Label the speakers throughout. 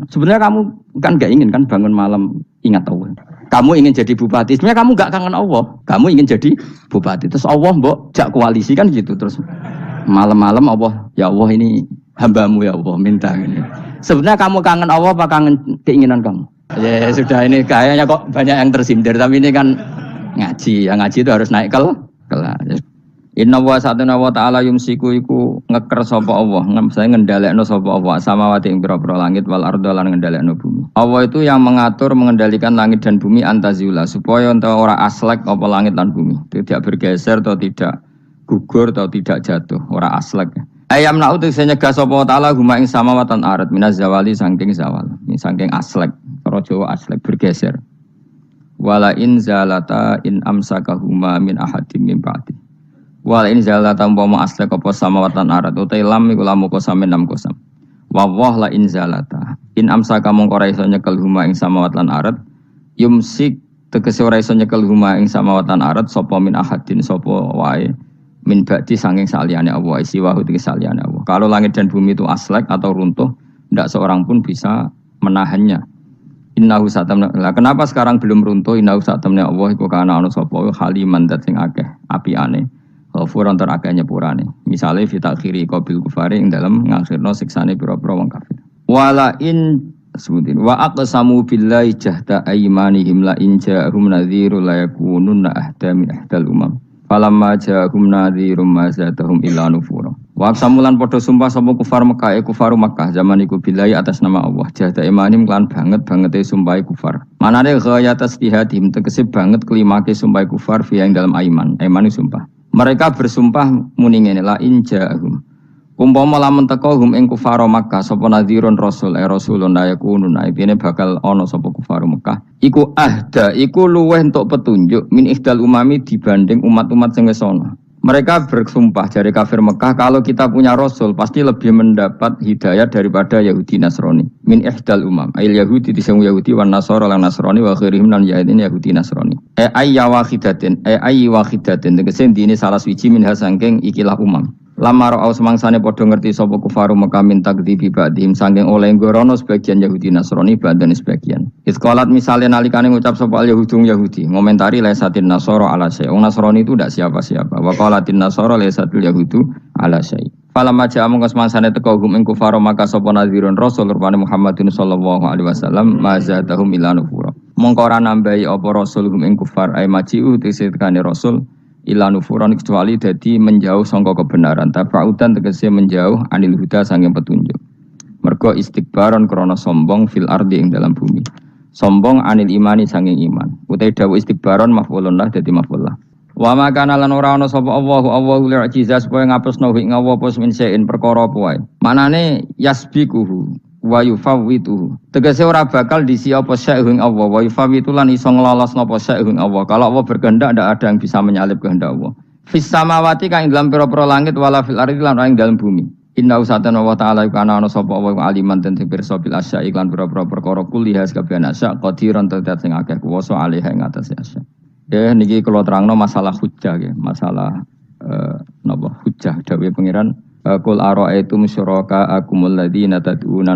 Speaker 1: Sebenarnya kamu kan nggak ingin kan bangun malam ingat Allah. Kamu ingin jadi bupati. Sebenarnya kamu nggak kangen Allah. Kamu ingin jadi bupati. Terus Allah mbok jak koalisi kan gitu. Terus malam-malam Allah, ya Allah ini hambamu ya Allah minta. Ini. Sebenarnya kamu kangen Allah apa kangen keinginan kamu? Ya sudah ini kayaknya kok banyak yang tersindir. Tapi ini kan ngaji. Yang ngaji itu harus naik kelas. Inna wa satuna wa ta'ala yumsiku iku ngeker sapa Allah, saya ngendhalekno sapa Allah samawati ing pira-pira langit wal arda lan ngendhalekno bumi. Allah itu yang mengatur mengendalikan langit dan bumi antazula supaya enta ora aslek apa langit dan bumi, tidak bergeser atau tidak gugur atau tidak jatuh, ora aslek. Ayam na'u tegese nyegah sapa ta'ala huma ing samawatan arat minaz zawali saking zawal, saking aslek, cara Jawa aslek bergeser. Wala in zalata in amsakahuma min ahadim min ba'di. Wal in zalata umpama aslek apa samawatan arat utai lam iku lamu kosam enam kosam. Wa la in zalata in amsaka mongko ora iso nyekel huma ing samawatan arat yumsik tegese ora iso nyekel huma ing samawatan arat sapa min ahadin sapa wae min ba'di saking saliyane Allah isi wa tegese saliyane Allah. Kalau langit dan bumi itu aslek atau runtuh tidak seorang pun bisa menahannya. Innahu satamna. Lah kenapa sekarang belum runtuh? Innahu satamna Allah iku kana ana sapa haliman dat sing akeh apiane. Furan terakeh nyepurane. Misale fi takhiri qabil kufari ing dalem ngakhirno siksane pira-pira wong kafir. Wala in sebutin wa aqsamu billahi jahda aymanihim la in ja'ahum nadhirun la yakununna ahda min ahdal umam. Falamma ja'ahum nadhirum ma zadahum illa nufura. Wa aqsamulan padha sumpah sapa kufar Mekah kufaru Mekah zaman iku billahi atas nama Allah. Jahda aymanihim lan banget-bangete sumpah kufar. Manane ghayat istihadim tegese banget kelimake sumpah kufar fi ing dalem aiman. Aiman sumpah. Mereka bersumpah muni ngene la injahum. Umpama lamun teko hum ing kufar Makkah sapa nadhirun rasul rasulun yakunun aibine bakal ana sapa kufar Makkah. Iku ahda, iku luweh entuk petunjuk min ihdal umami dibanding umat-umat sing wis ana. Mereka bersumpah dari kafir Mekah kalau kita punya rasul pasti lebih mendapat hidayah daripada Yahudi Nasrani. Min ihdal umam. Ail Yahudi disang Yahudi wan Nasara lan Nasrani wa ghairihim lan ya'idin Yahudi Nasrani. Ayya wahidatin tegese dene salah siji min hasangking ikilah umam. Lamar au semangsane padha ngerti sapa kufaru Mekah min takdzibi ba'dihim saking oleh ngorono sebagian Yahudi Nasrani badan sebagian. Iskolat misalnya nalikane ngucap sapa Yahudi ngomentari lesatin Nasara ala syai. Wong Nasrani itu ndak siapa-siapa. Wa qalatin Nasara lesatul Yahudu ala syai. Falamma ja'a mongko semangsane teko hum ing kufaru Mekah sapa nadhirun rasul rupane Muhammadin sallallahu alaihi wasallam mazadahum ila nufura. Mongko ora nambahi apa rasul hum ing kufar ay maji'u tisikane rasul ila nufuran kecuali dadi menjauh sangka kebenaran tabaudan tegese menjauh anil huda sanging petunjuk mergo istikbaron krana sombong fil ardi ing dalam bumi sombong anil imani sanging iman utai dawuh istikbaron maf'ulun lah dadi maf'ul lah wa ma kana lan ora ana sapa Allahu li'jiza supaya ngapusno ing Allah pos min sein perkara apa wae manane yasbiquhu wa yufawwitu tegese ora bakal disi apa syai'un Allah wa yufawwitu lan iso nglolos napa syai'un Allah kalau Allah berkehendak ndak ada yang bisa menyalip kehendak Allah fis samawati kang dalam pira-pira langit wala fil ardi lan ing dalam bumi inna usatana wa ta'ala kana ana sapa wa aliman ten pirsa bil asya iklan pira-pira perkara kuliah kabeh asya qadiran tetet sing akeh kuwasa alih ing atase asya niki kula terangno masalah hujjah nggih masalah napa hujjah dawuh pangeran Qul ara'aytum syuraka akumul ladzina tad'una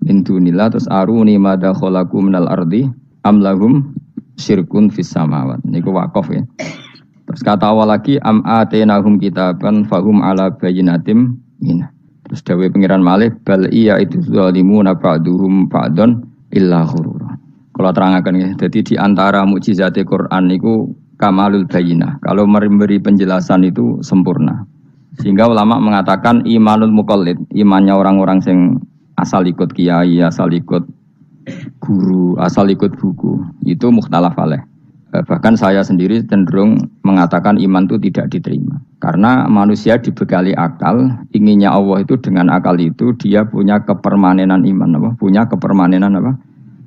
Speaker 1: min dunillah terus aruni madza khalaqu minal ardi am lahum syirkun fis samawat niku waqaf ya. Terus kata awal lagi am atainahum kitaban fahum ala bayyinatim min. Terus dawuh pengiran malih bal iya itu zalimuna ba'duhum ba'don illa ghurura. Kalau terangaken ya. Jadi di antara mukjizat Quran niku kamalul bayyinah. Kalau memberi penjelasan itu sempurna. Sehingga ulama mengatakan imanul muqallid, imannya orang-orang yang asal ikut kiai, asal ikut guru, asal ikut buku, itu mukhtalaf alaih. Bahkan saya sendiri cenderung mengatakan iman itu tidak diterima. Karena manusia dibekali akal, inginnya Allah itu dengan akal itu dia punya kepermanenan iman, punya kepermanenan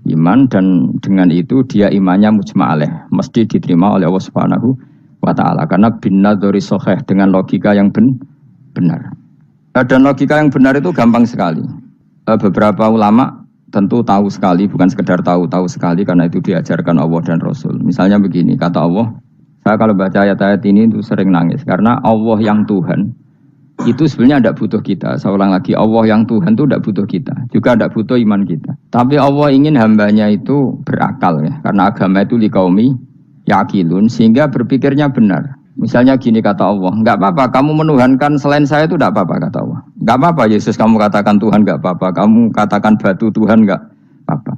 Speaker 1: iman dan dengan itu dia imannya mujma' alaih, mesti diterima oleh Allah Subhanahu wa ta'ala karena binadzori soheh dengan logika yang benar dan logika yang benar itu gampang sekali beberapa ulama tentu tahu sekali bukan sekedar tahu sekali karena itu diajarkan Allah dan Rasul misalnya begini kata Allah saya kalau baca ayat-ayat ini itu sering nangis karena Allah yang Tuhan Itu sebenarnya tidak butuh kita. Saya ulang lagi, Allah yang Tuhan itu tidak butuh kita, juga tidak butuh iman kita. Tapi Allah ingin hambanya itu berakal ya, karena agama itu liqaumi yaqilun, sehingga berpikirnya benar. Misalnya gini kata Allah, nggak apa-apa kamu menuhankan selain saya itu tidak apa-apa kata Allah. Nggak apa-apa Yesus kamu katakan Tuhan nggak apa-apa, kamu katakan batu Tuhan nggak apa-apa.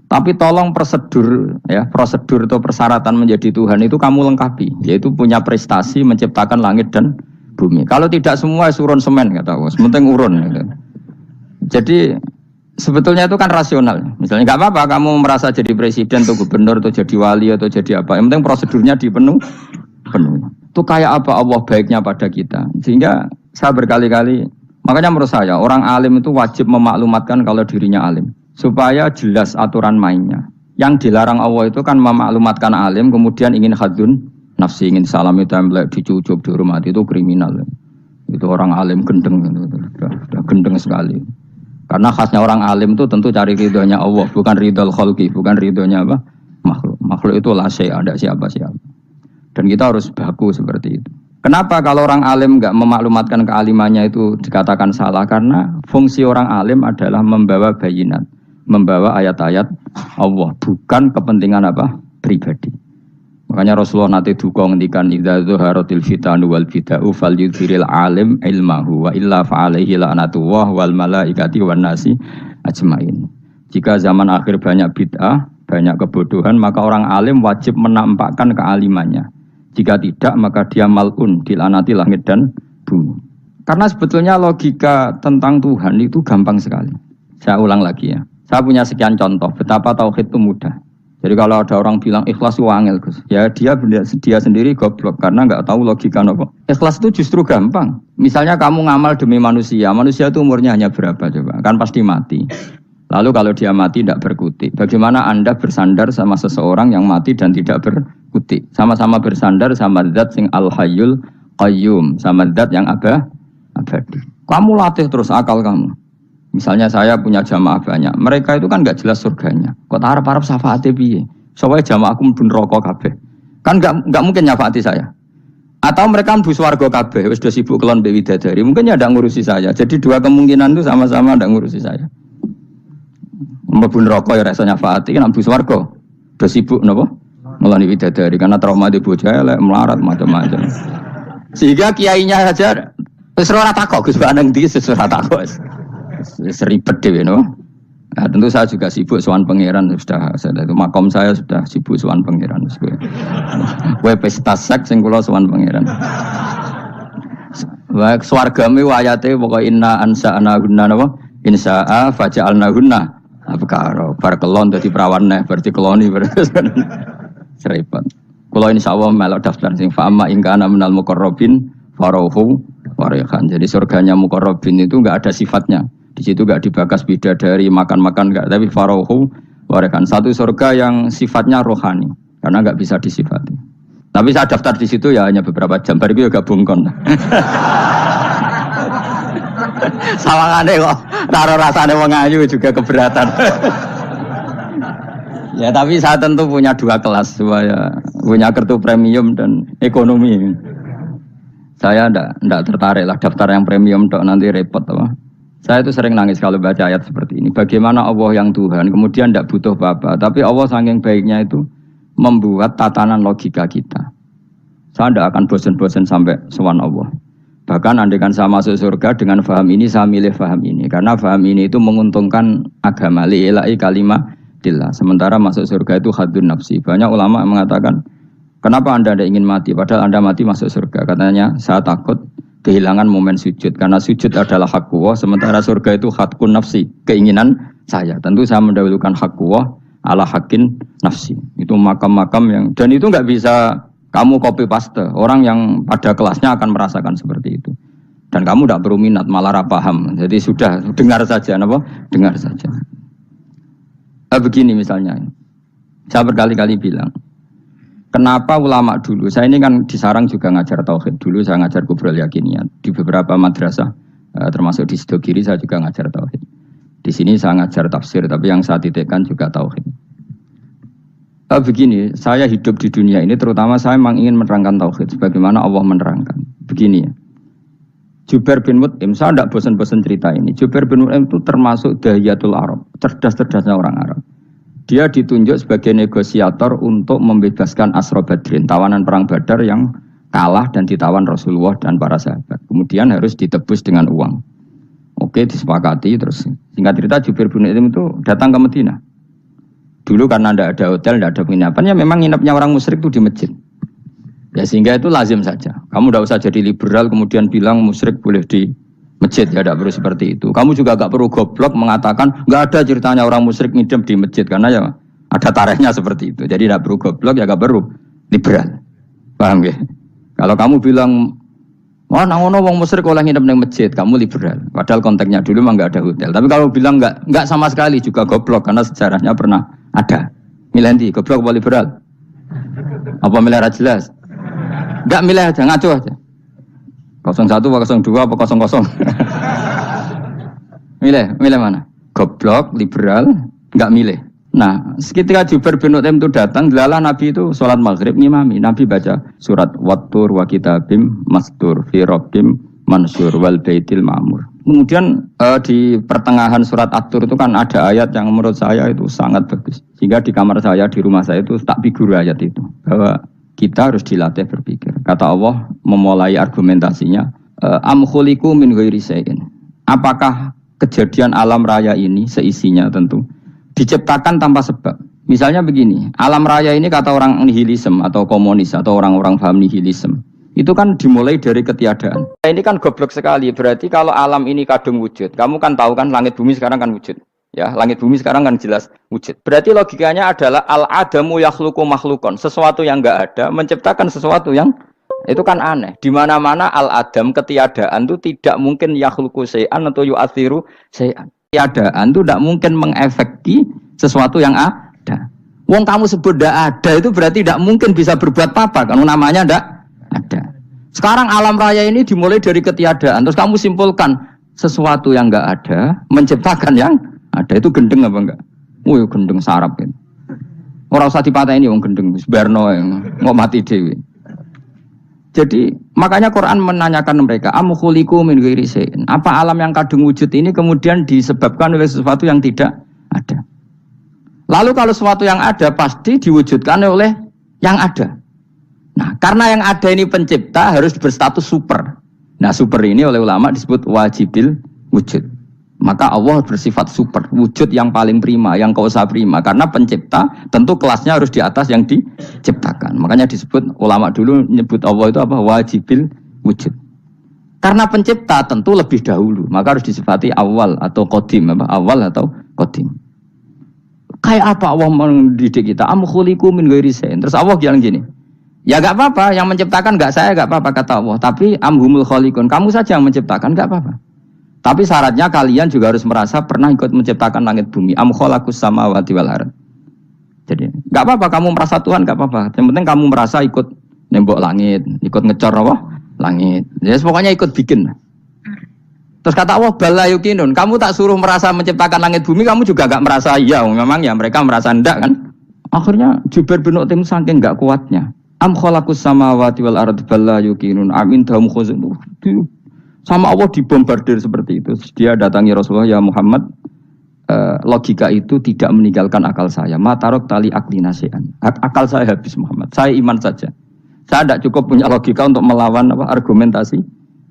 Speaker 1: Tapi tolong prosedur ya, prosedur atau persyaratan menjadi Tuhan itu kamu lengkapi, yaitu punya prestasi menciptakan langit dan bumi. Kalau tidak semua surun semen kata Allah, sementing urun. Gitu. Jadi sebetulnya itu kan rasional. Misalnya nggak apa-apa kamu merasa jadi presiden atau gubernur atau jadi wali atau jadi apa, yang penting prosedurnya dipenuhi. Itu kayak apa Allah baiknya pada kita. Sehingga saya berkali-kali, makanya menurut saya orang alim itu wajib memaklumatkan kalau dirinya alim, supaya jelas aturan mainnya. Yang dilarang Allah itu kan memaklumatkan alim kemudian ingin hadun nafsi, ingin salami template, dicucuk, dihormati, itu kriminal. Itu orang alim gendeng, sudah gendeng sekali. Karena khasnya orang alim itu tentu cari ridhonya Allah, bukan ridhol khalqi, bukan ridhonya apa? Makhluk. Makhluk itu la syai', ada siapa-siapa. Dan kita harus baku seperti itu. Kenapa kalau orang alim nggak memaklumatkan kealimannya itu dikatakan salah? Karena fungsi orang alim adalah membawa bayinat, membawa ayat-ayat Allah, bukan kepentingan apa? Pribadi. Makanya Rasulullah nanti duka ngendikan idza zuharatil fitanu wal bid'u falyudhiril alim ilmahu wa illa fa'alaihi la'natullah wal malaikati wan nasi ajmain. Jika zaman akhir banyak bid'ah, banyak kebodohan, maka orang alim wajib menampakkan kealimannya. Jika tidak, maka dia mal'un, dilaknati langit dan bumi. Karena sebetulnya logika tentang Tuhan itu gampang sekali. Saya ulang lagi ya. Saya punya sekian contoh betapa tauhid itu mudah. Jadi kalau ada orang bilang ikhlas itu angel, Gus. Ya dia sendiri goblok karena nggak tahu logika apa. Ikhlas itu justru gampang. Misalnya kamu ngamal demi manusia. Manusia itu umurnya hanya berapa coba? Kan pasti mati. Lalu kalau dia mati tidak berkutik. Bagaimana Anda bersandar sama seseorang yang mati dan tidak berkutik? Sama-sama bersandar sama zat sing al-hayyul qayyum, sama zat yang abadi. Kamu latih terus akal kamu. Misalnya saya punya jamaah banyak. Mereka itu kan enggak jelas surganya. Kok harap-harap syafaate piye? Soale jamaahku mlebu neraka kabeh. Kan enggak mungkin nyafaati saya. Atau mereka mlebu swarga kabeh, wis do sibuk kelon mbek widadari. Mungkin ya ndak ngurusi saya. Jadi dua kemungkinan itu sama-sama ndak ngurusi saya. Mlebu neraka ya rasanya nyafaati, kan mlebu swarga. Do sibuk napa? Ngelani widadari karena trauma di bocah elek, melarat macam-macam. Sehingga kiainya saja wis ora takok Gus Baneng iki wis ora takok. Wis ribet dhewe no. Nah, tentu saya juga sibuk sowan pangeran sudah itu makom saya sudah sibuk sowan pangeran. Kowe pesta seks sing kula sowan pangeran. Wa swargame ayate pokoke inna ansa'na gunna napa? Insa'a faja'alna gunna. Abkaro, bar kelon dadi perawan neh, berarti keloni serempet. Kula insyaallah melok daftar sing fa'ama ingkana minal muqarrabin farauhu warihan. Jadi surganya muqarrabin itu enggak ada sifatnya. Di situ enggak dibakas bidadari, makan-makan enggak, tapi farauhu warihan. Satu surga yang sifatnya rohani, karena enggak bisa disifati. Tapi saya daftar di situ ya hanya beberapa jam, baru itu ya gabung kon. Sawangane kok karo rasane wong ayu juga keberatan. Ya tapi saya tentu punya dua kelas, punya kartu premium dan ekonomi. Saya ndak tertarik lah daftar yang premium tok, nanti repot apa. Saya itu sering nangis kalau baca ayat seperti ini. Bagaimana Allah yang Tuhan kemudian ndak butuh apa-apa, tapi Allah saking baiknya itu membuat tatanan logika kita. Saya ndak akan bosan-bosan sampai sowan Allah. Bahkan andaikan saya masuk surga dengan faham ini, saya milih faham ini. Karena faham ini itu menguntungkan agama. Li'ilai kalimatillah. Sementara masuk surga itu hadun nafsi. Banyak ulama mengatakan, kenapa Anda tidak ingin mati? Padahal Anda mati masuk surga. Katanya, saya takut kehilangan momen sujud. Karena sujud adalah hak Allah. Sementara surga itu hakun nafsi. Keinginan saya. Tentu saya mendahulukan hak Allah ala hakin nafsi. Itu makam-makam yang... Dan itu nggak bisa... Kamu copy paste, orang yang pada kelasnya akan merasakan seperti itu. Dan kamu tidak perlu minat, malah paham. Jadi sudah, dengar saja, apa? Dengar saja. Begini misalnya, saya berkali-kali bilang, kenapa ulama dulu, saya ini kan di Sarang juga ngajar tauhid. Dulu saya ngajar kubrul yakiniyat, di beberapa madrasah, termasuk di Sidogiri saya juga ngajar tauhid. Di sini saya ngajar tafsir, tapi yang saya titikkan juga tauhid. Begini, saya hidup di dunia ini terutama saya memang ingin menerangkan tauhid sebagaimana Allah menerangkan. Begini ya. Jubair bin Mut'im, saya tidak bosan-bosan cerita ini. Jubair bin Mut'im itu termasuk dahiyatul Arab, cerdas-cerdasnya orang Arab. Dia ditunjuk sebagai negosiator untuk membebaskan Asra Badrin, tawanan perang Badar yang kalah dan ditawan Rasulullah dan para sahabat. Kemudian harus ditebus dengan uang. Oke, disepakati. Terus singkat cerita Jubair bin Mut'im itu datang ke Madinah. Dulu karena tidak ada hotel, tidak ada penginapan, ya memang nginapnya orang musyrik itu di masjid. Ya sehingga itu lazim saja. Kamu tidak usah jadi liberal kemudian bilang musyrik boleh di masjid, ya tidak perlu seperti itu. Kamu juga tidak perlu goblok mengatakan nggak ada ceritanya orang musyrik ngidam di masjid karena ya ada tarikhnya seperti itu. Jadi tidak perlu goblok, ya tidak perlu liberal. Paham ya? Kalau kamu bilang wah, nangono wong musyrik oleh ngidam di masjid, kamu liberal. Padahal konteksnya dulu memang nggak ada hotel. Tapi kalau bilang nggak sama sekali juga goblok karena sejarahnya pernah ada. Milih goblok apa liberal? Apa milih jelas? Enggak milih aja, ngaco aja. 01 apa 02 apa 00. Milih mana? Goblok, liberal, enggak milih. Nah, ketika Jubair bin Mut'im itu datang, delalah Nabi itu sholat maghrib ngimami. Nabi baca surat Wattur wa kitabim mastur fi rabbim mansur wal baitil ma'mur. Kemudian di pertengahan surat At-Tur itu kan ada ayat yang menurut saya itu sangat bagus. Sehingga di kamar saya, di rumah saya itu tak figur ayat itu. Bahwa kita harus dilatih berpikir. Kata Allah memulai argumentasinya, am khuliqu min ghairi syai'in. Apakah kejadian alam raya ini seisinya tentu diciptakan tanpa sebab. Misalnya begini, alam raya ini kata orang nihilisme atau komunis atau orang-orang paham nihilisme. Itu kan dimulai dari ketiadaan. Ini kan goblok sekali. Berarti kalau alam ini kadung wujud, kamu kan tahu kan langit bumi sekarang kan wujud. Ya, langit bumi sekarang kan jelas wujud. Berarti logikanya adalah al-adamu yakhluqu makhlukon. Sesuatu yang enggak ada menciptakan sesuatu yang itu kan aneh. Di mana-mana al-adam ketiadaan itu tidak mungkin yakhluqu syai'an atau yu'athiru syai'an. Ketiadaan itu tidak mungkin mengefekti sesuatu yang ada. Wong kamu sebut tidak ada itu berarti tidak mungkin bisa berbuat apa-apa. Karena namanya tidak ada. Sekarang alam raya ini dimulai dari ketiadaan. Terus kamu simpulkan sesuatu yang enggak ada menciptakan yang ada. Itu gendeng apa enggak? Oh, gendeng sarap ini. Orang usah dipatahin wong gendeng Barno yang mau mati dewi. Jadi makanya Quran menanyakan mereka, am khuliqu min ghairi syai'in. Apa alam yang kadung wujud ini kemudian disebabkan oleh sesuatu yang tidak ada? Lalu kalau sesuatu yang ada pasti diwujudkan oleh yang ada. Nah, karena yang ada ini pencipta harus berstatus super. Nah, super ini oleh ulama disebut wajibil wujud. Maka Allah bersifat super, wujud yang paling prima, yang kausa prima. Karena pencipta tentu kelasnya harus di atas yang diciptakan. Makanya disebut ulama dulu menyebut Allah itu apa? Wajibil wujud. Karena pencipta tentu lebih dahulu, maka harus disifati awal atau qadim, apa? Awal atau qadim. Kayak apa Allah mendidik kita? Am khuliqu min ghairi syai'in. Terus Allah bilang gini. Ya enggak apa-apa, yang menciptakan enggak saya, enggak apa-apa kata Allah. Tapi amhumul khaliqun, kamu saja yang menciptakan, enggak apa-apa. Tapi syaratnya kalian juga harus merasa pernah ikut menciptakan langit bumi. Am khalaqus samawati wal ardh. Jadi, enggak apa-apa kamu merasa Tuhan, enggak apa-apa. Yang penting kamu merasa ikut nembok langit, ikut ngecor apa? Langit. Ya pokoknya ikut bikin. Terus kata Allah, bala yukinun, kamu tak suruh merasa menciptakan langit bumi, kamu juga enggak merasa iya, memang ya mereka merasa enggak kan? Akhirnya Jubair bin Mut'im saking enggak kuatnya. Am khalaqus samawati wal ardh bala yukinun amin dahum khuzun. Sama Allah dibombardir seperti itu. Dia datangi Rasulullah, ya Muhammad, logika itu tidak meninggalkan akal saya. Matarok tali akli nasian. Akal saya habis Muhammad. Saya iman saja. Saya tidak cukup punya logika untuk melawan argumentasi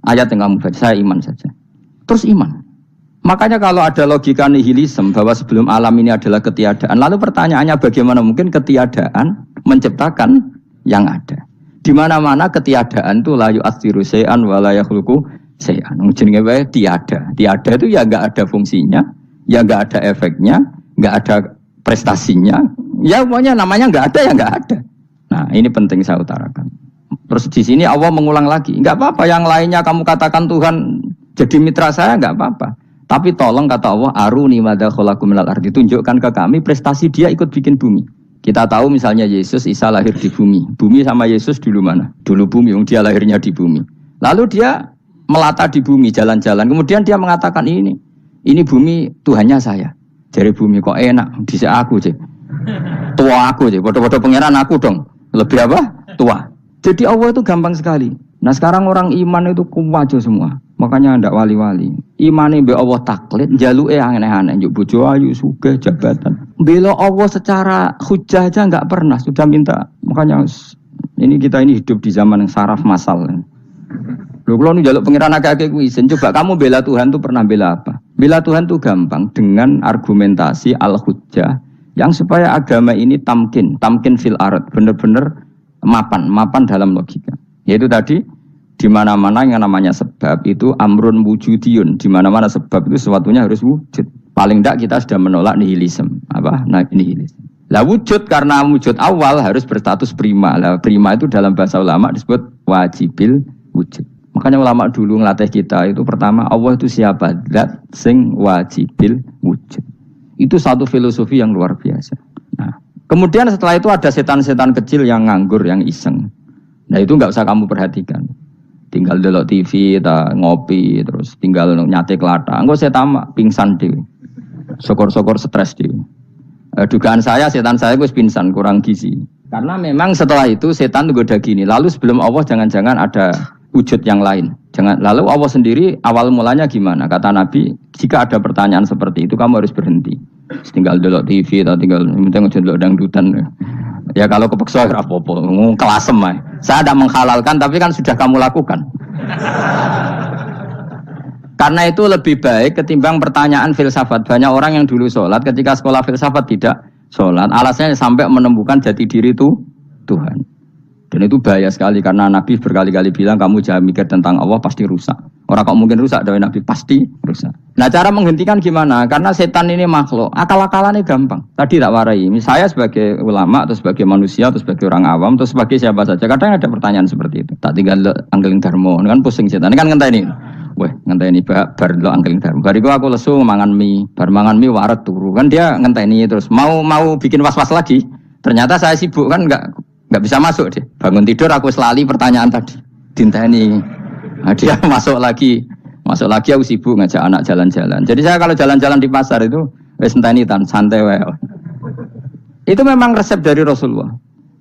Speaker 1: ayat yang kamu baca. Saya iman saja. Terus iman. Makanya kalau ada logika nihilisme bahwa sebelum alam ini adalah ketiadaan, lalu pertanyaannya bagaimana mungkin ketiadaan menciptakan yang ada? Di mana-mana ketiadaan itu la yu'athiru syai'an wa la yakhluqu syai'an. Jenenge wae tiada. Tiada itu ya enggak ada fungsinya, ya enggak ada efeknya, enggak ada prestasinya. Ya pokoknya namanya enggak ada ya enggak ada. Nah, ini penting saya utarakan. Terus di sini Allah mengulang lagi, enggak apa-apa yang lainnya kamu katakan Tuhan jadi mitra saya enggak apa-apa. Tapi tolong kata Allah, aruni madza khalaqu minal ardi, tunjukkan ke kami prestasi dia ikut bikin bumi. Kita tahu misalnya Yesus, Isa lahir di bumi. Bumi sama Yesus dulu mana? Dulu bumi, dia lahirnya di bumi. Lalu dia melata di bumi, jalan-jalan. Kemudian dia mengatakan ini bumi Tuhannya saya. Jadi bumi kok enak, dhisik aku sih. Tua aku sih, bodoh-bodoh pangeran aku dong. Lebih apa? Tua. Jadi Allah itu gampang sekali. Nah sekarang orang iman itu kuwajo semua. Makanya ndak wali-wali. Imane mbek Allah taklid, njaluke aneh-aneh, njuk bojo ayu, sugih, jabatan. Bela Allah secara hujah aja enggak pernah, sudah minta. Makanya ini kita ini hidup di zaman yang saraf massal. Lho kula nu njaluk pangeran akeh-akeh kuwi isin. Coba kamu bela Tuhan tuh pernah bela apa? Bela Tuhan tuh gampang dengan argumentasi al-hujjah yang supaya agama ini tamkin fil ard, benar-benar mapan dalam logika. Yaitu tadi di mana-mana yang namanya sebab itu amrun wujudiyun, di mana-mana sebab itu sesuatunya harus wujud. Paling tidak kita sudah menolak nihilisme. Apa? Nah, nihilisme. Lah wujud karena wujud awal harus berstatus prima. Lah prima itu dalam bahasa ulama disebut wajibil wujud. Makanya ulama dulu ngelatih kita itu pertama Allah itu siapa? Zat sing wajibil wujud. Itu satu filosofi yang luar biasa. Nah, kemudian setelah itu ada setan-setan kecil yang nganggur, yang iseng. Nah itu nggak usah kamu perhatikan. Tinggal delok TV, ngopi, terus tinggal nyate kelata. Enggak saya tamak, pingsan dewe. Sokor-sokor stres dewe. Dugaan saya, setan saya gue pingsan, kurang gizi. Karena memang setelah itu setan goda gini. Lalu sebelum Allah jangan-jangan ada wujud yang lain. Lalu Allah sendiri awal mulanya gimana? Kata Nabi, jika ada pertanyaan seperti itu kamu harus berhenti. Tinggal delok TV atau tinggal delok dangdutan. Ya kalau kepeksa ora apa-apa, kelasem ae. Saya tidak menghalalkan tapi kan sudah kamu lakukan. Karena itu lebih baik ketimbang pertanyaan filsafat. Banyak orang yang dulu sholat ketika sekolah filsafat tidak sholat. Alasannya sampai menemukan jati diri itu Tuhan. Dan itu bahaya sekali karena Nabi berkali-kali bilang kamu jangan mikir tentang Allah pasti rusak. Orang kok mungkin rusak dari Nabi pasti rusak. Nah cara menghentikan gimana? Karena setan ini makhluk, akal-akalannya gampang. Tadi tak warai. Saya sebagai ulama atau sebagai manusia atau sebagai orang awam atau sebagai siapa saja. Kadang ada pertanyaan seperti itu. Tak tinggal anggeling dharma, kan pusing setan. Ini kan ngenteni. Weh ngenteni bar lo anggeling dharma. Bariku aku lesu mangan mie, bar mangan mie waret turu. Kan dia ngenteni terus mau bikin was-was lagi. Ternyata saya sibuk kan enggak bisa masuk deh. Bangun tidur aku selali pertanyaan tadi. Dinteni. Nah, dia masuk lagi aku sibuk ngajak anak jalan-jalan. Jadi saya kalau jalan-jalan di pasar itu wis enteni santai wae. Itu memang resep dari Rasulullah.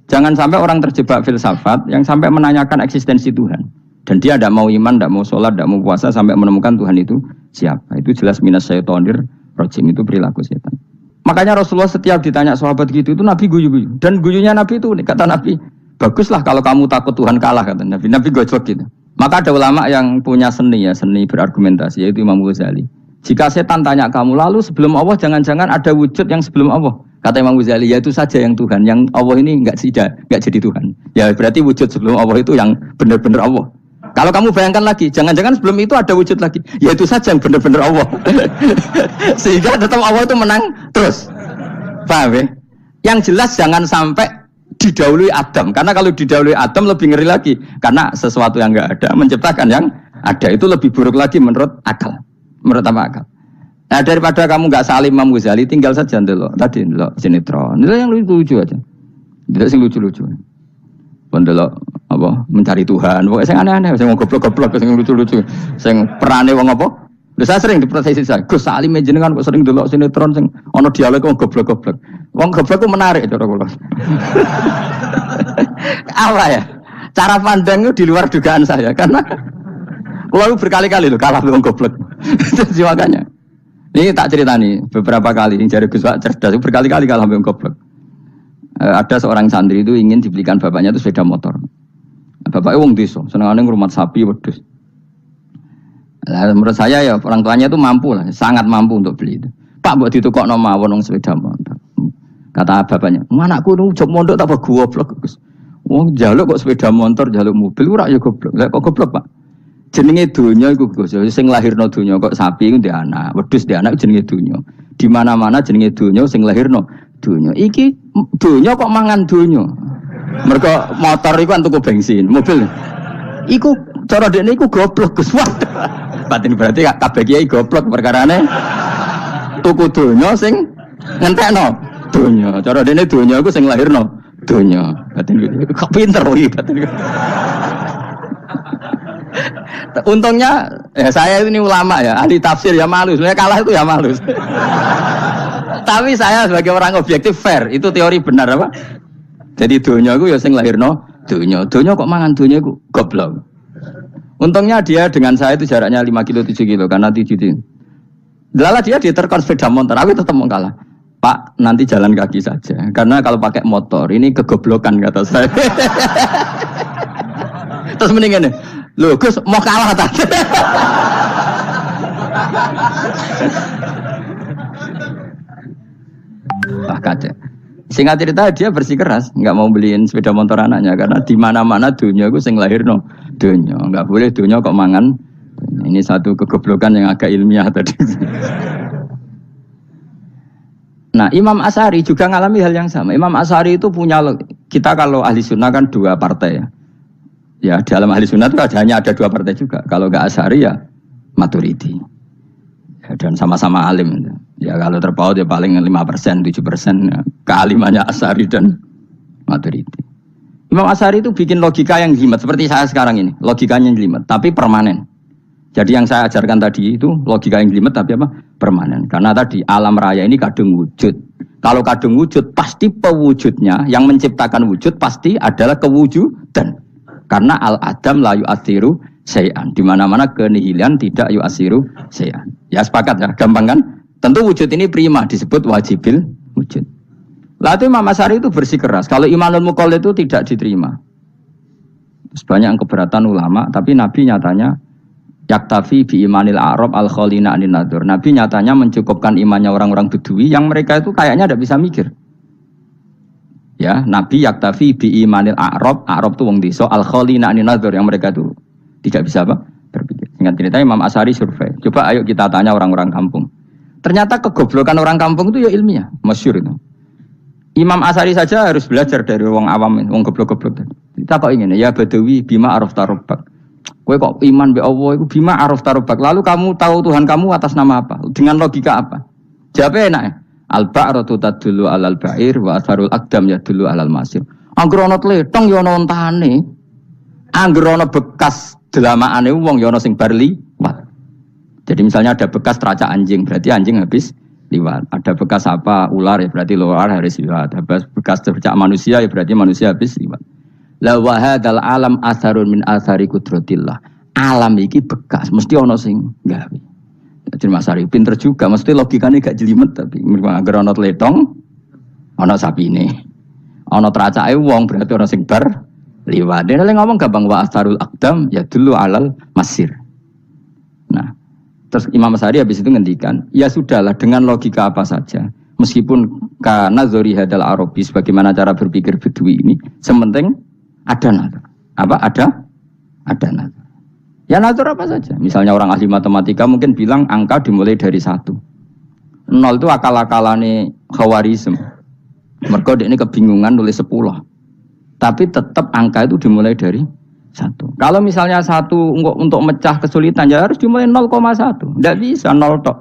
Speaker 1: Jangan sampai orang terjebak filsafat yang sampai menanyakan eksistensi Tuhan. Dan dia tidak mau iman, tidak mau sholat, tidak mau puasa sampai menemukan Tuhan itu siapa. Itu jelas minas syaitonir rajim, itu perilaku setan. Makanya Rasulullah setiap ditanya sahabat gitu itu Nabi guyu-guyu. Dan guyunya Nabi itu kata Nabi, baguslah kalau kamu takut Tuhan kalah kata Nabi. Nabi gojok gitu. Maka ada ulama yang punya seni berargumentasi yaitu Imam Ghazali. Jika setan tanya kamu lalu sebelum Allah jangan-jangan ada wujud yang sebelum Allah. Kata Imam Ghazali ya itu saja yang Tuhan, yang Allah ini enggak jadi Tuhan. Ya berarti wujud sebelum Allah itu yang benar-benar Allah. Kalau kamu bayangkan lagi, jangan-jangan sebelum itu ada wujud lagi. Ya itu saja yang benar-benar Allah. Sehingga tetap Allah itu menang terus. Paham ya? Yang jelas jangan sampai didahului Adam, karena kalau didahului Adam lebih ngeri lagi, karena sesuatu yang enggak ada menciptakan yang ada itu lebih buruk lagi menurut akal. Menurut akal. Nah daripada kamu enggak salim Imam Ghazali, tinggal saja ndelok tadi ndelok sinetron. Itu yang lucu aja. Tidak sing lucu-lucu. Ndelok apa mencari Tuhan. Pokoknya sing aneh-aneh, sing goblok-goblok, sing lucu-lucu, sing perane wong apa? Saya sering diprotes saya, Gus Salim jenengan kok sering delok sinetron sing ana dialog wong goblok-goblok. Wong goblok ku menarik cara kula. Apa ya? Cara pandang itu di luar dugaan saya karena kula berkali-kali lho kalah wong goblok. Jadi makanya. Ini tak ceritani beberapa kali ini jare Gus Wak cerdas berkali-kali kalah wong goblok. Ada seorang santri itu ingin dibelikan bapaknya itu sepeda motor. Bapaknya wong desa, senengane ngrumat sapi wedhus. Nah, menurut saya ya orang tuanya itu mampu lah, sangat mampu untuk beli itu. Pak buat ditukokno mawon wong sepeda motor. Kata bapaknya, "Anakku nu jog mondok tak goblok, Gus. Wong njaluk kok sepeda motor, njaluk mobil ora ya goblok. Lah kok goblok, Pak? Jenenge donya iku Gus, sing lahirno donya kok sapi iku ndek anak, wedhus ndek anak jenenge donya. Di mana-mana jenenge donya sing lahirno donya. Iki donya kok mangan donya. Mergo motor iku kan tuku bensin, mobil. Iku cara dekne iku goblok Gus. Batin berarti kabeh kiai goblok perkarane tuku donya sing ngentekno donya. Cara dene donya iku sing lahirno donya. Batin kok pinter iki batin. Untungnya saya ini ulama ya, ahli tafsir ya malu. Sebenarnya kalah itu ya malu. Tapi saya sebagai orang objektif fair, itu teori benar apa? Jadi donya iku ya sing lahirno donya. Donya kok mangan donya iku goblok. Untungnya dia dengan saya itu jaraknya 5 kilo 7 kilo karena 7 kilo. Lala dia diterkon sepeda motor, aku tetap mau kalah. Pak, nanti jalan kaki saja. Karena kalau pakai motor ini kegoblokan kata saya. Terus mendingan nih, loh Gus mau kalah tadi. Wah kacau. Singkat cerita dia bersikeras, nggak mau beliin sepeda motor anaknya karena di mana-mana dunia gue sing lahir no dunia, nggak boleh dunia kok mangan. Ini satu kegoblokan yang agak ilmiah tadi. Nah Imam Asy'ari juga ngalami hal yang sama. Imam Asy'ari itu punya, kita kalau ahli sunnah kan 2 partai ya. Ya dalam ahli sunnah itu hanya ada 2 partai juga. Kalau nggak Asy'ari ya Maturidi. Ya, dan sama-sama alim. Ya kalau terpaut ya paling 5%, 7% ya. Kealimannya Asy'ari dan Maturidi. Imam Asy'ari itu bikin logika yang jelimet seperti saya sekarang ini. Logikanya yang jelimet tapi permanen. Jadi yang saya ajarkan tadi itu logika yang jelimet tapi apa? Permanen. Karena tadi alam raya ini kadung wujud. Kalau kadung wujud pasti pewujudnya yang menciptakan wujud pasti adalah kewujudan. Karena al-adam la yu'athiru syai'an. Di mana-mana kenihilan tidak yu'athiru syai'an. Ya sepakat ya, gampang kan? Tentu wujud ini prima disebut wajibil wujud. Lalu Imam Asy'ari itu bersikeras. Kalau imanul muqall itu tidak diterima. Terus banyak yang keberatan ulama, tapi Nabi nyatanya yaktafi bi imanil a'rab al khalina anin nadur. Nabi nyatanya mencukupkan imannya orang-orang Bedui yang mereka itu kayaknya tidak bisa mikir. Ya, Nabi yaktafi bi imanil a'rab itu wong desa al khalina anin nadur yang mereka itu tidak bisa apa? Berpikir. Singkat cerita Imam Asy'ari survei. Coba ayo kita tanya orang-orang kampung. Ternyata kegoblokan orang kampung itu ya ilmiah, masyhur itu. Imam Asy'ari saja harus belajar dari wong awam, wong goblok-goblok. Kita kok ingin ya Badawi bima arafta rabbak. Kowe kok iman be Allah itu bima arafta rabbak. Lalu kamu tahu Tuhan kamu atas nama apa? Dengan logika apa? Jawabnya enak ya. Al-ba'ratu tadullu 'alal ba'ir wa atharul aqdam yadullu 'alal masir. Angger ana tletong ya ana ontane. Angger ana bekas delamaane wong ya ana sing bar liwat. Jadi misalnya ada bekas teracak anjing, berarti anjing habis liwat. Ada bekas apa ular ya berarti ular harus liwat. Ada bekas teracak manusia ya berarti manusia habis liwat. La wa hadzal alam atharun min athari qudratillah. Alam iki bekas, mesti ana sing gawe. Jadi Mas Ari pinter juga, mesti logikane gak jelimet tapi agar ana tletong ana sapine. Ana tracake wong berarti ana sing bar liwat. Dene ngomong gampang wa atharul aqdam ya dulu alal masir. Nah, terus Imam Asy'ari habis itu ngendikan, ya sudahlah dengan logika apa saja. Meskipun kana zori hadal arabi sebagaimana cara berpikir Bedui ini, sementing ada nazar. Apa? Ada nazar. Ya nazar apa saja. Misalnya orang ahli matematika mungkin bilang angka dimulai dari 1. 0 itu akal-akalane Khawarizm. Mergo ini kebingungan nulis 10. Tapi tetap angka itu dimulai dari 1. Kalau misalnya 1 untuk mecah kesulitan ya harus dimulai 0,1. Tidak bisa 0 tok.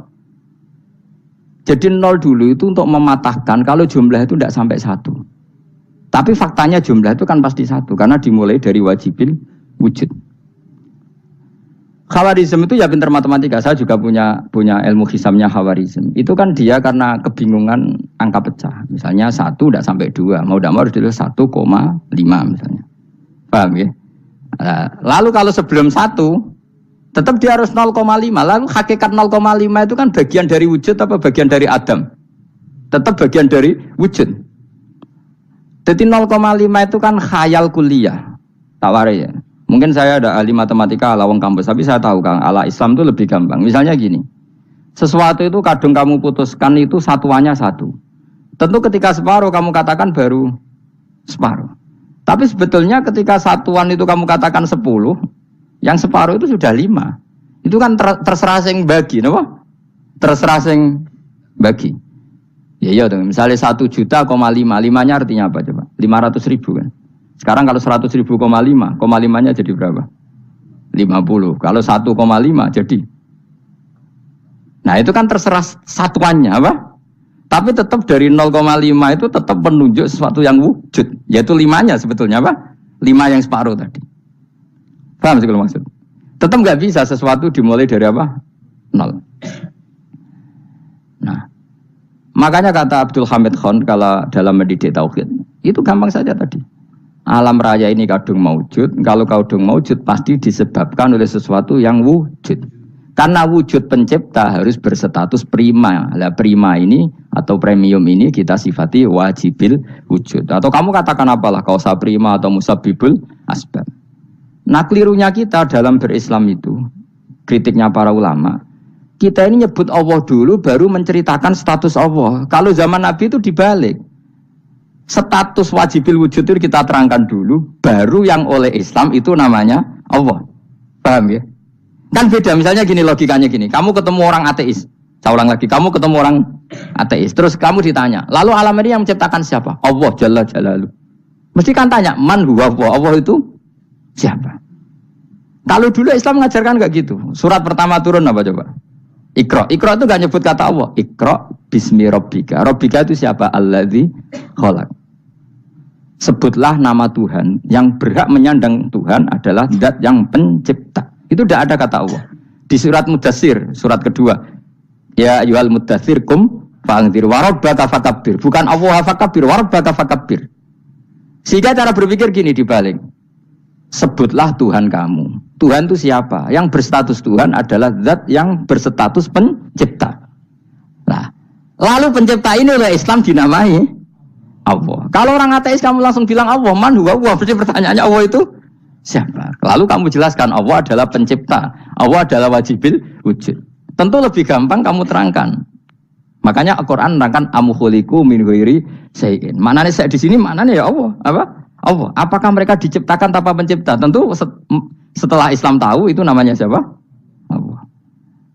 Speaker 1: Jadi 0 dulu itu untuk mematahkan kalau jumlah itu tidak sampai 1. Tapi faktanya jumlah itu kan pasti 1 karena dimulai dari wajibil wujud. Khawarizm itu ya pintar matematika. Saya juga punya ilmu hisamnya Khawarizm. Itu kan dia karena kebingungan angka pecah. Misalnya 1 tidak sampai 2, mau tidak mau harus ditulis 1,5 misalnya. Paham ya? Lalu kalau sebelum 1 tetap dia harus 0,5. Lalu hakikat 0,5 itu kan bagian dari wujud apa bagian dari Adam? Tetap bagian dari wujud. Jadi 0,5 itu kan khayal kuliah. Tawari ya. Mungkin saya ada ahli matematika ala wong kampus, tapi saya tahu Kang, ala Islam itu lebih gampang. Misalnya gini. Sesuatu itu kadang kamu putuskan itu satuannya 1. Tentu ketika separuh kamu katakan baru separuh. Tapi sebetulnya ketika satuan itu kamu katakan 10, yang separuh itu sudah 5. Itu kan terserah sing bagi, napa? Terserah sing bagi. Ya iya dong, misalnya 1 juta, 5-nya artinya apa coba? 500.000 kan. Sekarang kalau 100.000, 5-nya jadi berapa? 50. Kalau 1,5 jadi. Nah itu kan terserah satuannya apa? Tapi tetap dari 0,5 itu tetap menunjuk sesuatu yang wujud. Yaitu 5-nya sebetulnya apa? 5 yang separuh tadi. Paham sih kalau maksud? Tetap nggak bisa sesuatu dimulai dari apa? 0. Nah, makanya kata Abdul Hamid Khan kalau dalam mendidik tauhid itu gampang saja tadi. Alam raya ini kadung maujud. Kalau kadung maujud pasti disebabkan oleh sesuatu yang wujud. Karena wujud pencipta harus berstatus prima. Lah prima ini atau premium ini kita sifati wajibil wujud. Atau kamu katakan apalah kausa prima atau musabibul asbab. Nah kelirunya kita dalam berislam itu, kritiknya para ulama, kita ini nyebut Allah dulu baru menceritakan status Allah. Kalau zaman Nabi itu dibalik. Status wajibil wujud itu kita terangkan dulu, baru yang oleh Islam itu namanya Allah. Paham ya? Kan beda, misalnya gini logikanya gini, kamu ketemu orang ateis, saya ulang lagi, kamu ketemu orang ateis, terus kamu ditanya, lalu alam ini yang menciptakan siapa? Allah Jalla Jalaluh. Mesti kan tanya, man huwa Allah itu siapa? Kalau dulu Islam mengajarkan enggak gitu. Surat pertama turun apa coba? Iqra. Iqra itu gak nyebut kata Allah. Iqra bismi rabbika. Rabbika itu siapa? Alladzi khalaq. Sebutlah nama Tuhan. Yang berhak menyandang Tuhan adalah zat yang pencipta. Itu tidak ada kata Allah. Di surat Mudatsir, surat kedua. Ya ayyuhal mudatsir kum fa'anzir wa rabbaka fakabbir. Bukan Allah fakabbir, wa rabbaka fakabbir. Sehingga cara berpikir gini dibalik. Sebutlah Tuhan kamu. Tuhan itu siapa? Yang berstatus Tuhan adalah zat yang berstatus pencipta. Nah, lalu pencipta ini oleh Islam dinamai Allah. Kalau orang ateis kamu langsung bilang Allah, man huwa Allah. Berarti pertanyaannya Allah itu siapa? Lalu kamu jelaskan Allah adalah pencipta. Allah adalah wajibil wujud. Tentu lebih gampang kamu terangkan. Makanya Al-Quran menerangkan amukholiku min ghairi syai'in. Mananya saya di sini, mananya ya Allah. Apa? Allah. Apakah mereka diciptakan tanpa pencipta? Tentu setelah Islam tahu itu namanya siapa? Allah.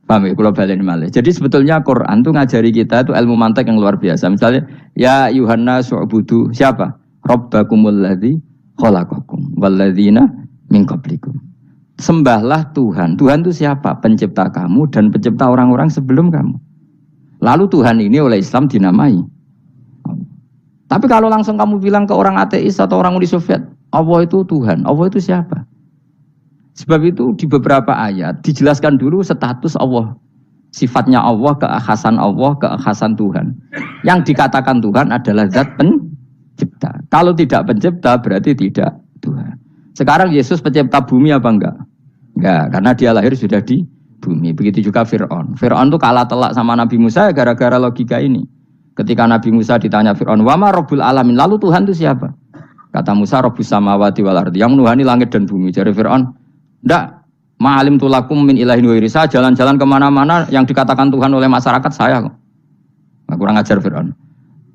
Speaker 1: Paham ya? Kalau balik malih. Jadi sebetulnya Quran itu ngajari kita itu ilmu mantek yang luar biasa. Misalnya ya Yuhanna su'budu siapa? Rabbakumul ladzi khalaqakum walladzina min qablikum. Sembahlah Tuhan. Tuhan itu siapa? Pencipta kamu dan pencipta orang-orang sebelum kamu. Lalu Tuhan ini oleh Islam dinamai. Tapi kalau langsung kamu bilang ke orang ateis atau orang Uni Soviet, Allah itu Tuhan, Allah itu siapa? Sebab itu di beberapa ayat dijelaskan dulu status Allah. Sifatnya Allah, keakhasan Tuhan. Yang dikatakan Tuhan adalah zat pencipta. Kalau tidak pencipta berarti tidak Tuhan. Sekarang Yesus pencipta bumi apa enggak? Enggak, karena dia lahir sudah di bumi. Begitu juga Fir'aun. Fir'aun itu kalah telak sama Nabi Musa gara-gara logika ini. Ketika Nabi Musa ditanya Fir'aun, "Wa ma rabbul alamin?" Lalu Tuhan itu siapa? Kata Musa, "Rabbus samawati wal ardi." Yang menuhani langit dan bumi. Jadi Fir'aun, "Enggak, ma'alim tulakum min ilahin wa irisa." Jalan-jalan kemana-mana yang dikatakan Tuhan oleh masyarakat saya kok. Nah, kurang ajar Fir'aun.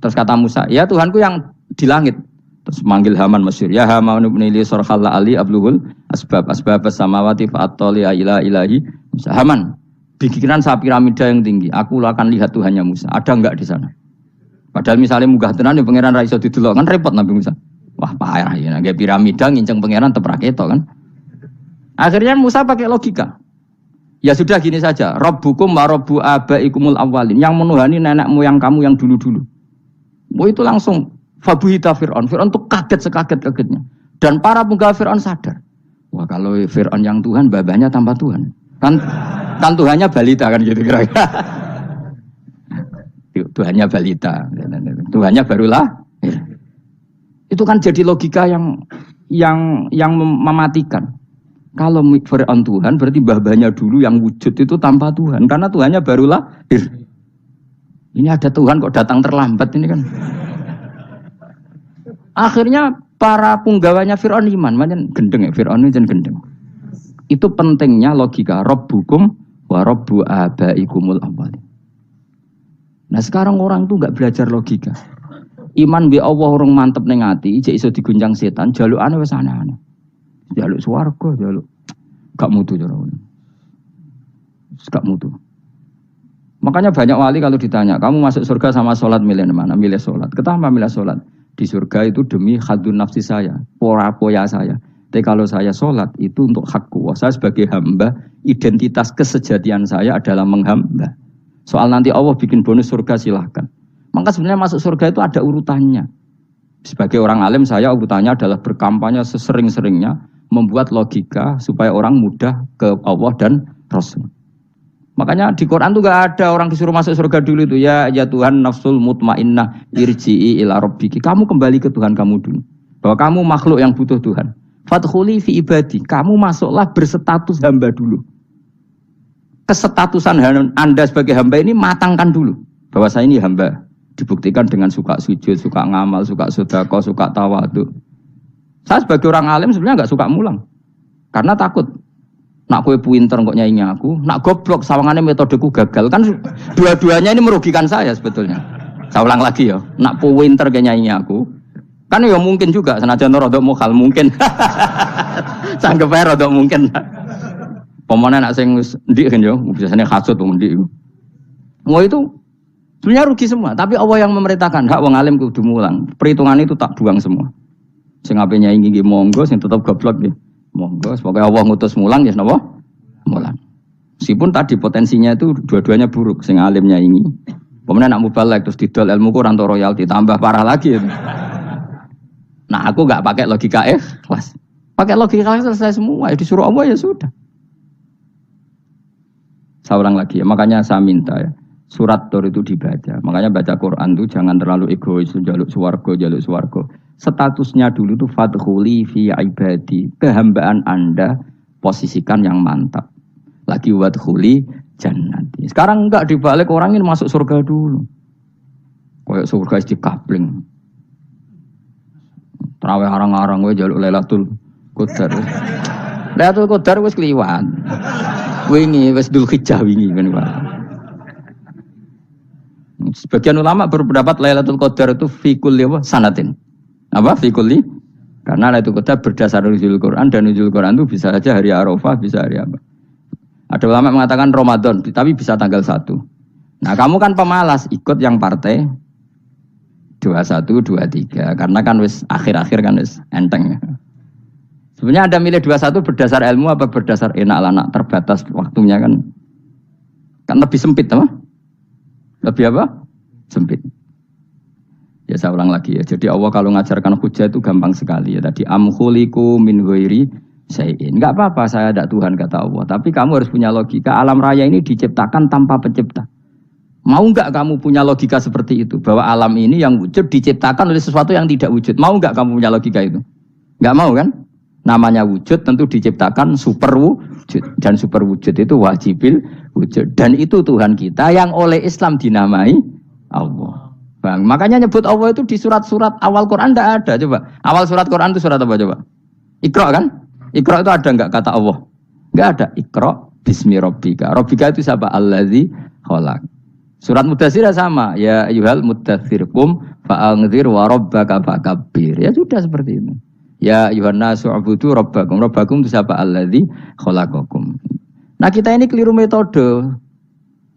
Speaker 1: Terus kata Musa, "Ya Tuhanku yang di langit." Terus manggil Haman Mesir, "Ya Haman ibn Ili surhalla ali abluhul asbab samawati fa'attali ila ilahi." Musa, "Haman, bikinan saya piramida yang tinggi. Aku akan lihat Tuhannya Musa. Ada enggak di sana?" Padahal misalnya munggah tenan ya pangeran ra iso didelok kan repot Nabi Musa. Wah parah ya nggak piramida nginceng pangeran tetep ra ketok kan. Akhirnya Musa pakai logika. Ya sudah gini saja, Rabbukum wa rabbu abaikumul awwalin, yang menuhani nenek moyang kamu yang dulu-dulu. Oh itu langsung fabuhita Fir'aun. Fir'aun tuh kaget sekaget-kagetnya. Dan para penggawa Fir'aun sadar. Wah kalau Fir'aun yang Tuhan, babanya tanpa Tuhan. Kan Tuhannya balita kan gitu kira-kira. Tuhannya balita, Tuhannya barulah. Itu kan jadi logika yang mematikan. Kalau Fir'aun Tuhan berarti babanya dulu yang wujud itu tanpa Tuhan, karena Tuhannya barulah. Ini ada Tuhan kok datang terlambat ini kan. Akhirnya para punggawanya Fir'aun iman, macam gendeng ya Fir'aun itu gendeng. Itu pentingnya logika Rabbukum wa rabbu abaikumul awwalin. Nah sekarang orang tuh nggak belajar logika. Iman bi Allah orang mantep ning ati, ijek iso digunjang setan, jalukane wis aneh-aneh. Jaluk swarga, jaluk gak mutu cara. Gak mutu. Makanya banyak wali kalau ditanya, kamu masuk surga sama sholat milih mana? Milih sholat. Kenapa milih sholat? Di surga itu demi khadun nafsi saya, poya saya. Tapi kalau saya sholat itu untuk hakku. Saya sebagai hamba, identitas kesejatian saya adalah menghamba. Soal nanti Allah bikin bonus surga silahkan. Maka sebenarnya masuk surga itu ada urutannya. Sebagai orang alim saya urutannya adalah berkampanye sesering-seringnya, membuat logika supaya orang mudah ke Allah dan Rasul. Makanya di Quran tuh gak ada orang disuruh masuk surga dulu itu. Ya Tuhan nafsul mutmainnah irji'i ila rabbiki. Kamu kembali ke Tuhan kamu dulu. bahwa kamu makhluk yang butuh Tuhan. Fadkhuli fi ibadi, kamu masuklah berstatus hamba dulu. Kesestatusan Anda sebagai hamba ini matangkan dulu. Bahwa saya ini hamba. Dibuktikan dengan suka sujud, suka ngamal, suka sedekah, suka tawadhu. Saya sebagai orang alim sebenarnya nggak suka mulang. Karena takut. Nak kue pinter kok nyaingi aku, nak goblok sawangannya metodeku gagal. Kan dua-duanya ini merugikan saya sebetulnya. Saya ulang lagi ya, nak pinter kayak nyaingi aku. Kan ya mungkin juga, senajan rodok mukhal mungkin. Sanggep ae rodok mungkin. Pemane nak sing ndik kan yo, biasanya hasud wong ndik. Mau itu sebenarnya rugi semua, tapi Allah yang memerintahkan hak wong alim kudu mulang. Perhitungan itu tak buang semua. Sing ape nyaingi nggih monggo, sing tetep goblok nggih monggo. Semoga Allah ngutus mulang ya napa? Mulang. Meskipun tadi potensinya itu dua-duanya buruk, sing alim nyaingi. Pemane nak mubalek terus didol ilmu ku ranto royalti tambah parah lagi. Nah aku nggak pakai logika ikhlas, pakai logika ikhlas selesai semua. Ya disuruh Allah ya sudah. Saya ulang lagi ya, makanya saya minta ya, surat Tur itu dibaca. Makanya baca Quran itu jangan terlalu egois, jaluk swarga. Statusnya dulu itu fadkhuli fi ibadi, kehambaan Anda posisikan yang mantap. Lagi wadkhuli jannati. Sekarang enggak dibalik, orang ini masuk surga dulu. Kayak surga di kapling. Terawih arang-arang gue jaluk Lailatul Qadar. Lailatul Qadar wis kliwat. Wingi wis Dzulhijjah wingi kan Pak. Sebagian ulama berpendapat Lailatul Qadar itu fi kulli sanatin. Apa fi kulli? Karena Lailatul Qadar berdasar nuzul Quran, dan nuzul Quran itu bisa saja hari Arafah, bisa hari apa. Ada ulama mengatakan Ramadan, tapi bisa tanggal 1. Nah, kamu kan pemalas ikut yang partai 21, 23 karena kan wis akhir-akhir kan wis enteng. Sebenarnya Anda milih 21 berdasar ilmu apa berdasar enak anak terbatas waktunya kan lebih sempit apa? Lebih apa? Sempit. Ya saya ulang lagi ya. Jadi Allah kalau ngajarkan hujah itu gampang sekali ya. Tadi amkhuliku min ghairi syai'in. Enggak apa-apa saya ada Tuhan kata Allah, tapi kamu harus punya logika. Alam raya ini diciptakan tanpa pencipta. Mau enggak kamu punya logika seperti itu? Bahwa alam ini yang wujud diciptakan oleh sesuatu yang tidak wujud. Mau enggak kamu punya logika itu? Enggak mau kan? Namanya wujud tentu diciptakan super wujud. Dan super wujud itu wajibil wujud. Dan itu Tuhan kita yang oleh Islam dinamai Allah. Bang, makanya nyebut Allah itu di surat-surat awal Quran enggak ada. Coba. Awal surat Quran itu surat apa coba? Iqra kan? Iqra itu ada enggak kata Allah? Enggak ada. Iqra bismi rabbika. Rabbika itu siapa? Allazi khalaq. Surat Mudaththir sama, ya ayyuhal mudaththir qum fa'anzir wa rabbaka fakabbir. Ya sudah seperti itu. Ya ayyuhan nasu ubudu rabbakum. Rabbakum itu siapa? Allazi khalaqakum. Nah, kita ini keliru metode.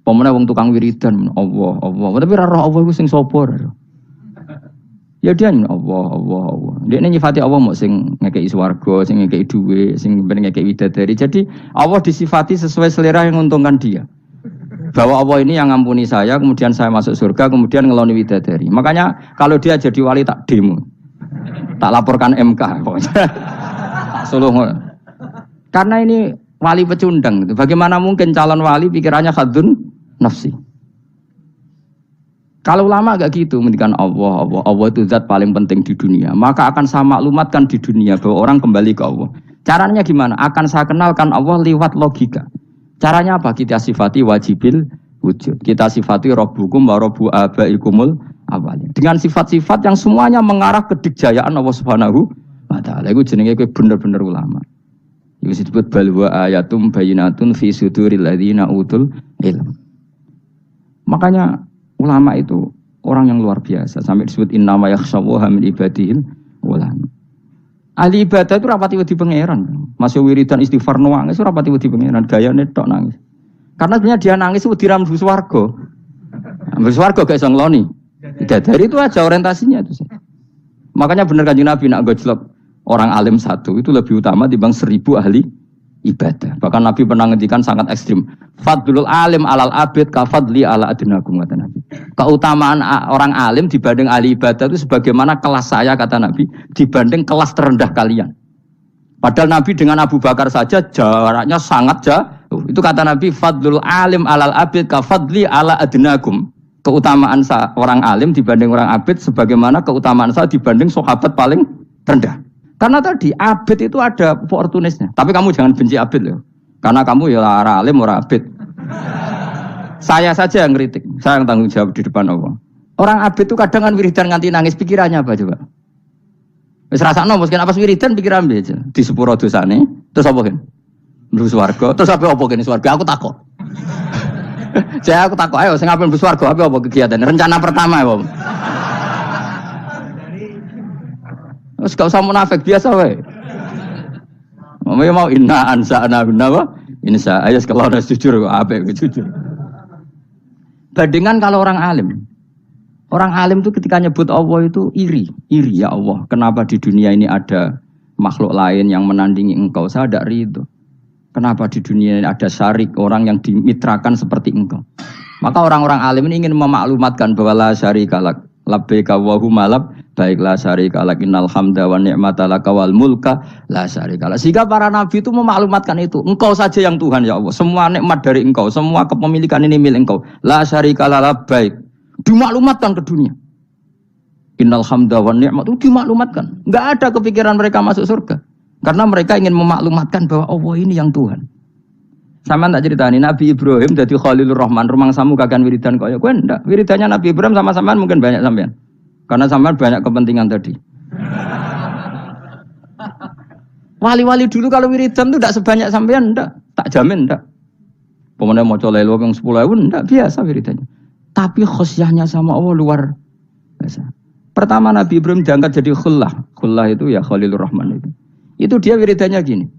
Speaker 1: Pemene wong tukang wiridan Allah. Tapi ra roh Allah iku sing sapa? Ya dia Allah. Dia nyifati Allah mau sing ngekei swarga, sing ngekei dhuwit, sing ngekei widadari. Jadi Allah disifati sesuai selera yang menguntungkan dia. Bahwa Allah ini yang ngampuni saya, kemudian saya masuk surga, kemudian ngeloni widadari. Makanya kalau dia jadi wali tak demo, tak laporkan MK, tak suluh. Karena ini wali pecundang. Bagaimana mungkin calon wali pikirannya khadun nafsi? Kalau ulama agak gitu, mendikan Allah itu zat paling penting di dunia. Maka akan saya maklumatkan di dunia bahwa orang kembali ke Allah. Caranya gimana? Akan saya kenalkan Allah lewat logika. Caranya apa? Kita sifati wajibil wujud. Kita sifati rabbukum wa rabbu abaikumul awalin. Dengan sifat-sifat yang semuanya mengarah ke dikjayaan Allah Subhanahu wa taala. Iku jenenge kowe bener-bener ulama. Iku disebut balwa ayatum bayyinatun fi suduril ladzina utul ilm. Makanya ulama itu orang yang luar biasa. Sampai disebut innama yakhshawaha min ibadihil ulama. Ahli ibadah itu rapati wedi pangeran. Masih wiridan istighfar nangis itu rapati wedi pangeran, gayane tok nangis. Karena sebenarnya dia nangis wedi ra mlebu swarga. Mlebu swarga gak iso ngloni. Dari itu aja orientasinya itu. Makanya benar Kanjeng Nabi nak gojlok orang alim satu itu lebih utama dibanding 1000 ahli ibadah. Bahkan Nabi pernah ngendikan sangat ekstrim. Fadlul alim alal abid ka fadli ala adnakum kata Nabi. Keutamaan orang alim dibanding ahli ibadah itu sebagaimana kelas saya kata Nabi dibanding kelas terendah kalian. Padahal Nabi dengan Abu Bakar saja jaraknya sangat jauh. Itu kata Nabi fadlul alim alal abid ka fadli ala adnakum. Keutamaan orang alim dibanding orang abid sebagaimana keutamaan saya dibanding sahabat paling rendah. Karena tadi abid itu ada opportunisnya. Tapi kamu jangan benci abid loh. Karena kamu ya ora alim ora abid. Saya saja yang kritik, saya yang tanggung jawab di depan Allah. Orang abid itu kadang kan wiridan nganti nangis, pikirannya apa coba? Wis rasakno mungkin apa wiridan pikiran aja. Di sepuro dosane, terus apa kan? Mlebu swarga, terus apa kene swarga? Aku takut. Aku takut, ayo sing apen mlebu swarga apa kegiatan? Rencana pertama apa? Terus gak usah munafik biasa wae. Mau inna ansa'na apa? Insa ayo kalau harus jujur kok apik jujur. Bandingan kalau orang alim. Orang alim itu ketika nyebut Allah itu iri ya Allah. Kenapa di dunia ini ada makhluk lain yang menandingi engkau? Saya tidak ridho. Kenapa di dunia ini ada syarik orang yang dimitrakan seperti engkau? Maka orang-orang alim ini ingin memaklumatkan bahwa la syarikalak labbaika wa humalab baiklah syarikalak innal hamda wa ni'mata laka wal mulka la syarikalak. Sehingga para nabi itu memaklumatkan itu. Engkau saja yang Tuhan ya Allah. Semua nikmat dari engkau, semua kepemilikan ini milik engkau. La syarikalak labbaik. Dimaklumatkan ke dunia. Innal hamda wa ni'mat itu dimaklumatkan. Enggak ada kepikiran mereka masuk surga. Karena mereka ingin memaklumatkan bahwa Allah ini yang Tuhan. Sama tak ceritani Nabi Ibrahim jadi Khalilur Rahman, rumang samu kagan wiridan kaya kowe ndak. Wiridannya Nabi Ibrahim sama sampean mungkin banyak sampean. Karena sampean banyak kepentingan tadi. Wali-wali dulu kalau wiridan itu ndak sebanyak sampean ndak. Tak jamin ndak. Pemene maca lelo ping 10.000 ndak biasa wiridannya. Tapi khosyahnya sama Allah luar biasa. Pertama Nabi Ibrahim diangkat jadi khullah. Khullah itu ya Khalilur Rahman itu. Itu dia wiridannya gini.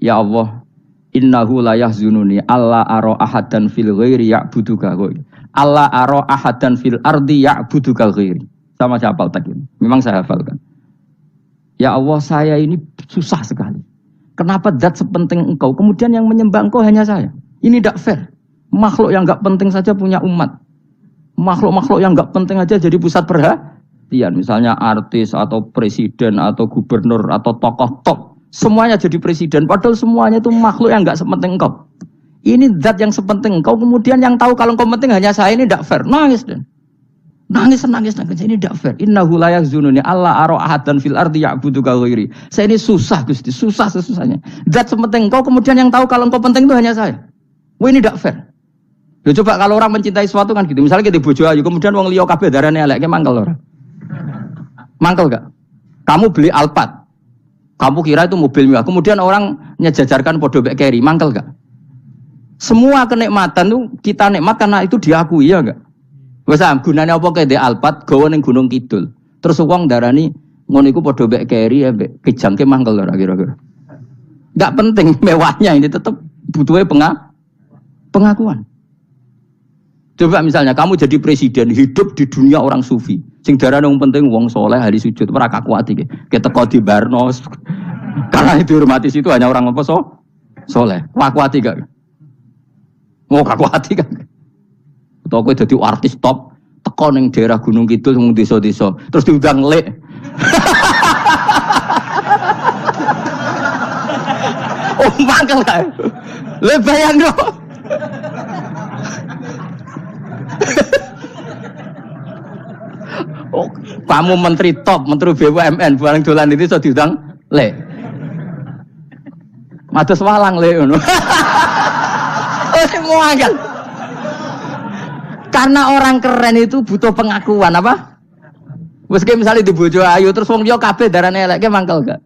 Speaker 1: Ya Allah, innahu la yahzununi alla ara ahadan fil ghairi ya'buduka ghairi. Alla ara ahadan fil ardi ya'buduka ghairi. Sama saya hafal tak ini. Memang saya hafalkan. Ya Allah, saya ini susah sekali. Kenapa zat sepenting engkau kemudian yang menyembah engkau hanya saya? Ini tidak fair. Makhluk yang enggak penting saja punya umat. Makhluk-makhluk yang enggak penting aja jadi pusat perhatian. Misalnya artis atau presiden atau gubernur atau tokoh top. Semuanya jadi presiden. Padahal semuanya itu makhluk yang enggak sepenting engkau. Ini zat yang sepenting engkau. Kemudian yang tahu kalau engkau penting hanya saya, ini tidak fair. Nangis dan nangis. Ini tidak fair. Innahu la yahzununi alla ara ahadan fil ardi ya'buduka ghairi. Saya ini susah Gusti. Susah sesusahnya. Zat sepenting engkau. Kemudian yang tahu kalau engkau penting itu hanya saya. Wah ini tidak fair. Loh, coba kalau orang mencintai sesuatu kan gitu. Misalnya kita bojo ayu, kemudian wong liya kabeh darane elek, ke mangkel ora? Mangkel gak? Kamu beli Alphard. Kamu kira itu mobil mewah. Kemudian orang nyejajarkan podo mek keri, mangkel gak? Semua kenikmatan itu kita nikmat karena itu diakui ya enggak? Wes gunane apa kae ndek Alphard gawa ning Gunung Kidul. Terus wong darani ngono iku podo mek keri ya mek kejangke mangkel ora kira-kira. Enggak penting mewahnya ini tetap butuhnya pengakuan. Coba misalnya kamu jadi presiden hidup di dunia orang sufi. Sing darane wong penting wong soleh ahli sujud ora kakuat iki. Keteko di Barnos. Karena itu hormati situ hanya orang apa soleh. Kakuat iki gak? Mau kakuat iki kan. Atau kowe dadi artis top teko ning daerah Gunung Kidul mung desa-desa terus diundang lek. Oh mangkel kae. Le bayang dong. Oh, kamu menteri top, menteri BUMN, barang dolan itu so diundang le. Mados walang le ngono. Semua kan. Karena orang keren itu butuh pengakuan apa? Meski misalnya di bojo ayu terus wong liya kabeh darane elek ke mangkel gak?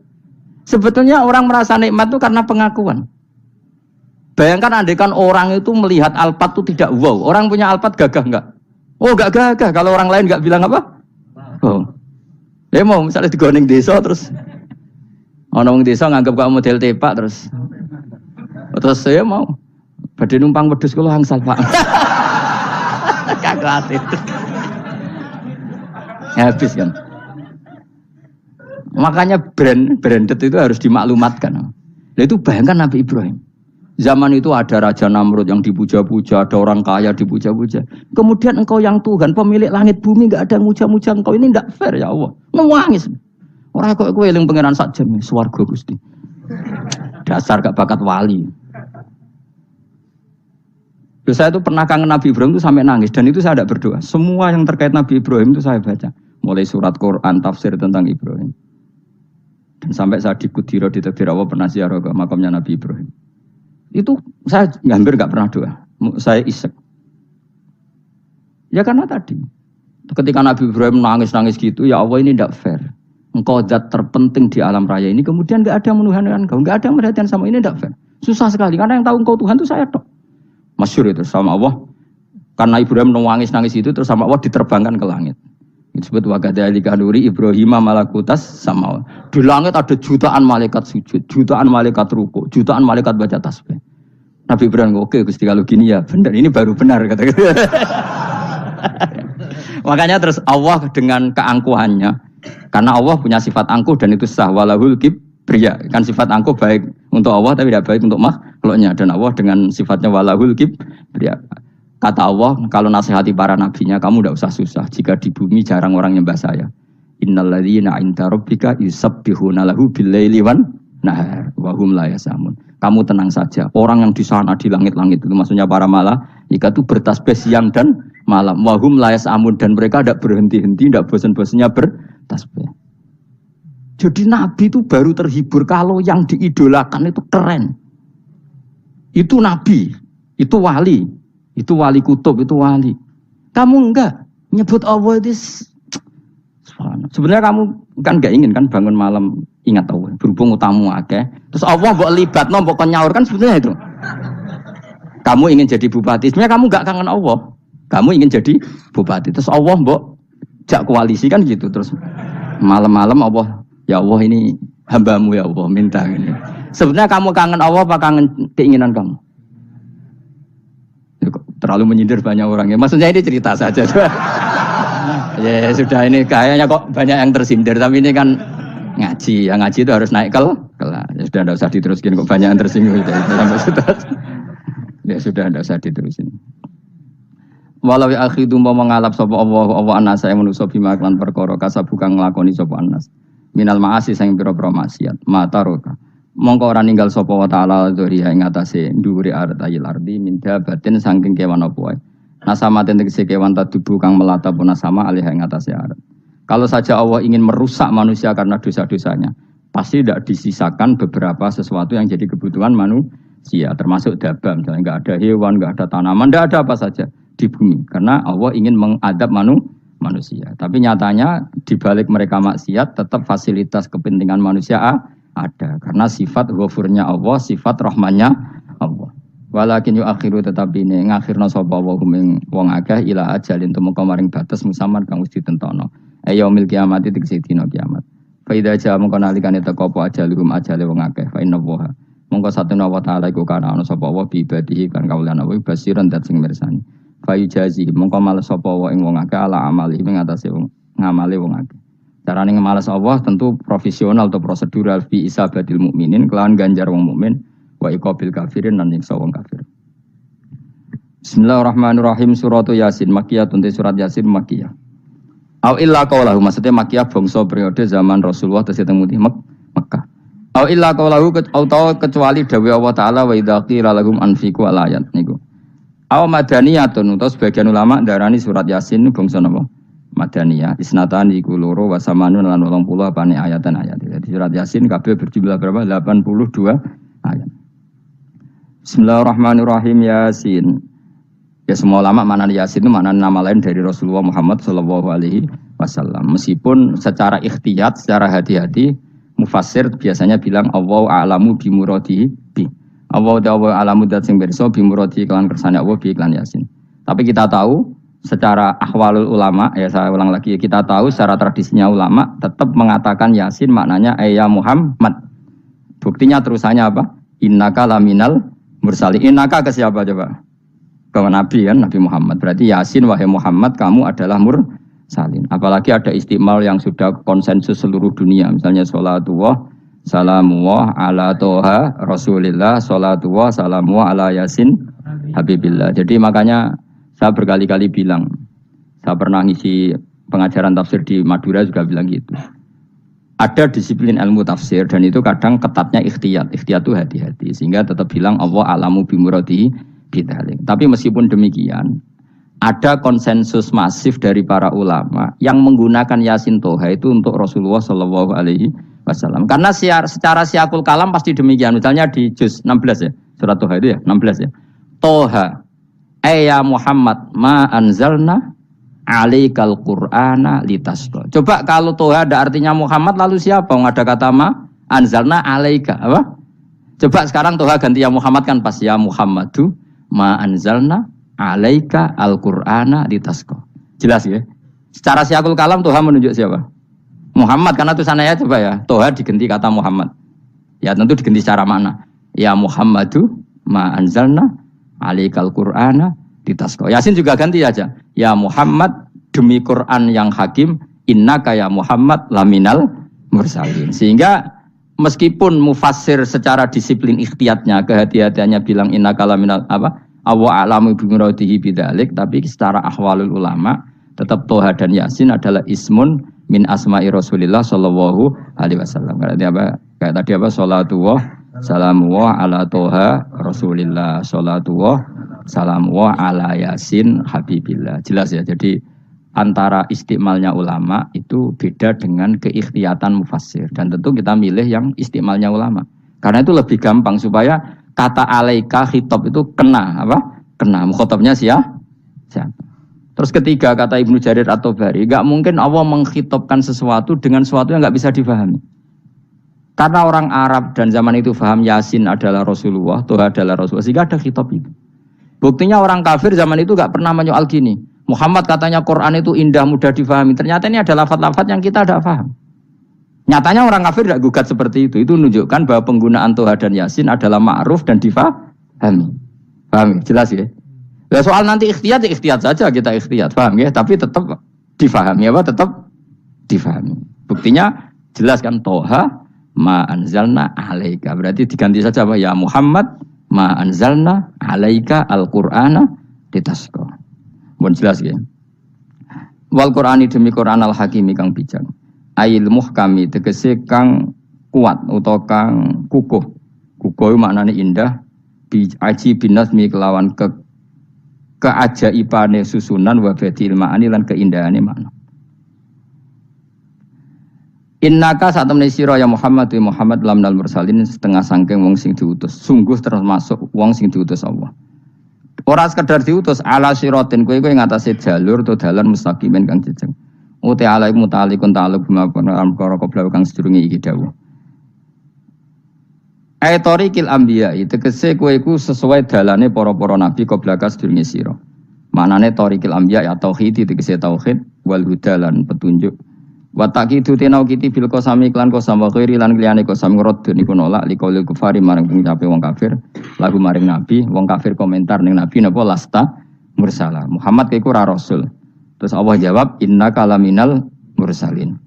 Speaker 1: Sebetulnya orang merasa nikmat itu karena pengakuan. Bayangkan andekan orang itu melihat Alphard itu tidak wow. Orang punya Alphard gagah enggak? Oh enggak gagah. Kalau orang lain enggak bilang apa? Oh. Ya mau misalnya di goning desa terus orang desa nganggap kamu model tepak terus saya mau badhe numpang wedhus kula angsal Pak. Kagak itu. Habis kan. Makanya branded itu harus dimaklumatkan. Nah itu bayangkan Nabi Ibrahim. Zaman itu ada Raja Namrud yang dipuja-puja, ada orang kaya dipuja-puja. Kemudian engkau yang Tuhan, pemilik langit bumi, enggak ada yang muja-muja engkau. Ini enggak fair ya Allah. Nangis. Orang kok kowe eling pangeran sak jam swarga Gusti. Dasar gak bakat wali. Saya itu pernah kangen Nabi Ibrahim itu sampai nangis dan itu saya tidak berdoa. Semua yang terkait Nabi Ibrahim itu saya baca. Mulai surat Quran, tafsir tentang Ibrahim. Dan sampai saya di Kudiro di Takdir Allah pernah ziarah ke makamnya Nabi Ibrahim. Itu saya hampir nggak pernah doa. Saya isek. Ya karena tadi. Ketika Nabi Ibrahim nangis-nangis gitu, ya Allah ini tidak fair. Engkau zat terpenting di alam raya ini, kemudian nggak ada menuhankan engkau, nggak ada merhatian sama ini, tidak fair. Susah sekali, karena yang tahu engkau Tuhan itu saya tok. Masyhur itu sama Allah. Karena Ibrahim nangis-nangis itu, terus sama Allah diterbangkan ke langit. Disebut wakadzalika nuri Ibrahim malakutas sama. Di langit ada jutaan malaikat sujud, jutaan malaikat ruku, jutaan malaikat baca tasbih. Nabi Ibrahim, oke Gusti kalau gini ya benar, ini baru benar kata. Makanya terus Allah dengan keangkuhannya, karena Allah punya sifat angkuh dan itu sah walahul kibriya. Kan sifat angkuh baik untuk Allah tapi tidak baik untuk makhluknya, dan Allah dengan sifatnya walahul kibriya. Kata Allah, kalau nasihati para nabinya, kamu tidak usah susah. Jika di bumi jarang orang nyembah saya. Innalladzina 'inda rabbika yusabbihuna lahu bil-laili wan nahar wa hum la yasamun. Kamu tenang saja. Orang yang di sana di langit-langit itu maksudnya para malaikat itu bertasbih siang dan malam. Wa hum la yasamun, dan mereka tidak berhenti-henti, tidak bosan-bosannya bertasbih. Jadi nabi itu baru terhibur kalau yang diidolakan itu keren. Itu nabi, itu wali. Itu wali kutub, itu wali. Kamu enggak nyebut Allah itu. Sebenarnya kamu kan enggak ingin kan bangun malam ingat Allah. Berhubung utamu akeh. Terus Allah mbok libatno, mbok nyaur kan sebetulnya itu. Kamu ingin jadi bupati. Sebenarnya kamu enggak kangen Allah. Kamu ingin jadi bupati. Terus Allah mbok jak koalisi kan gitu. Terus malam-malam Allah, ya Allah ini hambamu ya Allah minta ini. Sebenarnya kamu kangen Allah apa kangen keinginan kamu? Terlalu menyindir banyak orang ya. Maksudnya ini cerita saja. Ya sudah, ini kayaknya kok banyak yang tersindir. Tapi ini kan ngaji. Yang ngaji itu harus naik kelas. Ya sudah, tidak usah diteruskin kok banyak yang tersinggung. Ya sudah, tidak usah diterusin. Walau akhidu mau mengalap sapa Allah anasa yang manusa bima lan perkara kasabuka nglakoni sapa anas. Minal maasi sing pira-pira maksiat. Mata roka. Mongko ora ninggal sapa wa ta'ala dzuriha ing atase dhuwure artayil ardi minda batin saking kewan apa wae. Nasama tegese kewan tadubu kang melata pun nasama alih ing atase arat. Kalau saja Allah ingin merusak manusia karena dosa-dosanya, pasti tidak disisakan beberapa sesuatu yang jadi kebutuhan manusia, termasuk dabam, misalnya enggak ada hewan, enggak ada tanaman, enggak ada apa saja di bumi, karena Allah ingin mengadab manusia. Tapi nyatanya di balik mereka maksiat tetap fasilitas kepentingan manusia ada, karena sifat ghafurnya Allah, sifat rahmannya Allah. Walakin akhiru tetapi ini ngakhirna sapa wa ing wong akeh ila ajalin tumeka maring batas musamman kang wis ditentono. Yaumil kiamat tegese dina kiamat. Fa idza jaa mongko nalikane teka apa ajaluhum ajale wong akeh fa inna wa mongko satuna wa ta'ala iku kana ana sapa wa bi ibadihi kan kaulana wa basiran dat sing mirsani. Fa yujazi mongko males sapa wa ing wong akeh ala amali ing atase wong ngamale wong akeh. Carane ngemalas Allah tentu profesional atau prosedural fi isabatil mukminin kelawan ganjar wong mukmin wa iqabil kafirin lan nyiksa wong kafir. Bismillahirrahmanirrahim. Surat Yasin Makkiyah, surat Yasin Makkiyah. Au illa qaulahu, maksudnya Makkiyah bangsa periode zaman Rasulullah tesih teng Mekah. Au illa qaulahu kecuali dawuh Allah taala wa idza qila lahum anfiqu alayat niku. Au madaniyatun utawa sebagian ulama darani surat Yasin bangsa napa? Madaniyah. Isnatan iku loro wa samanun lan 80 apane ayatan-ayat. Jadi surat Yasin kabeh berjumlah berapa? 82 ayat. Bismillahirrahmanirrahim. Yasin. Ya semua ulama makna Yasin itu makna nama lain dari Rasulullah Muhammad SAW. Meskipun secara ikhtiyat, secara hati-hati, mufassir biasanya bilang Allahu a'lamu bimuradihi bi. Allahu a'lamu dat sing pirsa bimuradihi kelan kersane Allah bi iklan Yasin. Tapi kita tahu secara ahwalul ulama, ya saya ulang lagi, kita tahu secara tradisinya ulama tetap mengatakan Yasin maknanya ya Muhammad. Buktinya terusannya apa? Innaka laminal mursalin. Innaka ke siapa coba? Ke Nabi kan, Nabi Muhammad. Berarti Yasin wahai Muhammad kamu adalah mursalin. Apalagi ada istimal yang sudah konsensus seluruh dunia. Misalnya sholatullah salamullah ala toha rasulillah, sholatullah salamullah ala Yasin habibillah. Jadi makanya saya berkali-kali bilang, saya pernah ngisi pengajaran tafsir di Madura juga bilang gitu. Ada disiplin ilmu tafsir dan itu kadang ketatnya ikhtiyat. Ikhtiyat itu hati-hati. Sehingga tetap bilang Allah alamu bimuradihi bidhalik. Tapi meskipun demikian, ada konsensus masif dari para ulama yang menggunakan Yasin Toha itu untuk Rasulullah SAW wasallam. Karena secara siakul kalam pasti demikian. Misalnya di juz 16 ya, surat Toha itu ya, 16 ya. Toha, ya Muhammad, ma anzalna alaikal qur'ana litasqa. Coba kalau Toha ada artinya Muhammad, lalu siapa? Ada kata ma anzalna alaika, apa? Coba sekarang Toha ganti ya Muhammad kan pas ya Muhammadu ma anzalna alaika al-qur'ana litasqa. Jelas ya? Secara siakul kalam Toha menunjuk siapa? Muhammad, karena tulisannya ya coba ya, Toha diganti kata Muhammad. Ya tentu diganti secara mana? Ya Muhammadu ma anzalna alaikal qur'ana litasqa. Yasin juga ganti aja. Ya Muhammad demi Quran yang hakim, innaka ya Muhammad laminal mursalin. Sehingga meskipun mufassir secara disiplin ikhtiyatnya, kehati-hatiannya bilang innaka laminal apa? Awa a'lamu bi muradihi bidzalik, tapi secara ahwalul ulama tetap Toha dan Yasin adalah ismun min asma'i Rasulillah sallallahu alaihi wasallam. Kayak tadi apa? Salatullah salamullah ala Toha Rasulillah, salatullah salamullah ala Yasin habibillah. Jelas ya. Jadi antara istimalnya ulama itu beda dengan keikhtiatan mufassir, dan tentu kita milih yang istimalnya ulama. Karena itu lebih gampang supaya kata alaika khitab itu kena apa? Kena mukhatabnya siapa? Terus ketiga kata Ibnu Jarir At-Tabari, enggak mungkin Allah mengkhitabkan sesuatu dengan sesuatu yang enggak bisa difahami. Karena orang Arab dan zaman itu paham Yasin adalah Rasulullah, Toha adalah Rasulullah, sehingga ada khitab itu. Buktinya orang kafir zaman itu enggak pernah menyoal gini. Muhammad katanya Quran itu indah, mudah difahami. Ternyata ini adalah lafaz-lafaz yang kita tidak paham. Nyatanya orang kafir tidak gugat seperti itu. Itu menunjukkan bahwa penggunaan Toha dan Yasin adalah ma'ruf dan difahami. Paham? Jelas ya? Nah, soal nanti ikhtiyat, ya ikhtiyat saja kita ikhtiyat, paham ya? Tapi tetap difahami apa? Tetap difahami. Buktinya jelas kan Toha ma anzalna alaika. Berarti diganti saja apa? Ya Muhammad ma anzalna alaika al-Qur'ana litasqa. Mohon jelas ya. Wal Qur'ani demi Qur'an al-Hakimi kang bijak. Ail muhkami tegese kang kuat utawa kang kukuh. Kukuh maknane indah, bi aji binasmi kelawan keajaibane susunan wa badil ma'ani lan keindahane makna. Innaka saat temne sira ya Muhammad wa Muhammad lamnal mursalin setengah sangking wong sing diutus. Sungguh termasuk wong sing diutus Allah. Ora sekedar diutus ala siratin kowe ngatasi jalur to dalan mustaqimin kang jejeg. Uti alai mutalikun ta'aluk bima perkara qabla kang sedurunge iki dawuh. Aitorikil anbiya tegese kowe iku sesuai dalane para-para nabi qabla ka sedurunge sira. Maknane torikil anbiya ya tauhid tegese tauhid wal huda lan petunjuk. Wa taqidu tenau kiti bil qasami lan qasam wa ghairi lan liyane qasam ngrad niku nolak liqaulil kufari marang pengucape wong kafir lagu maring nabi wong kafir komentar ning nabi napa lasta mursala Muhammad iku ora rasul. Terus Allah jawab innaka laminal mursalin.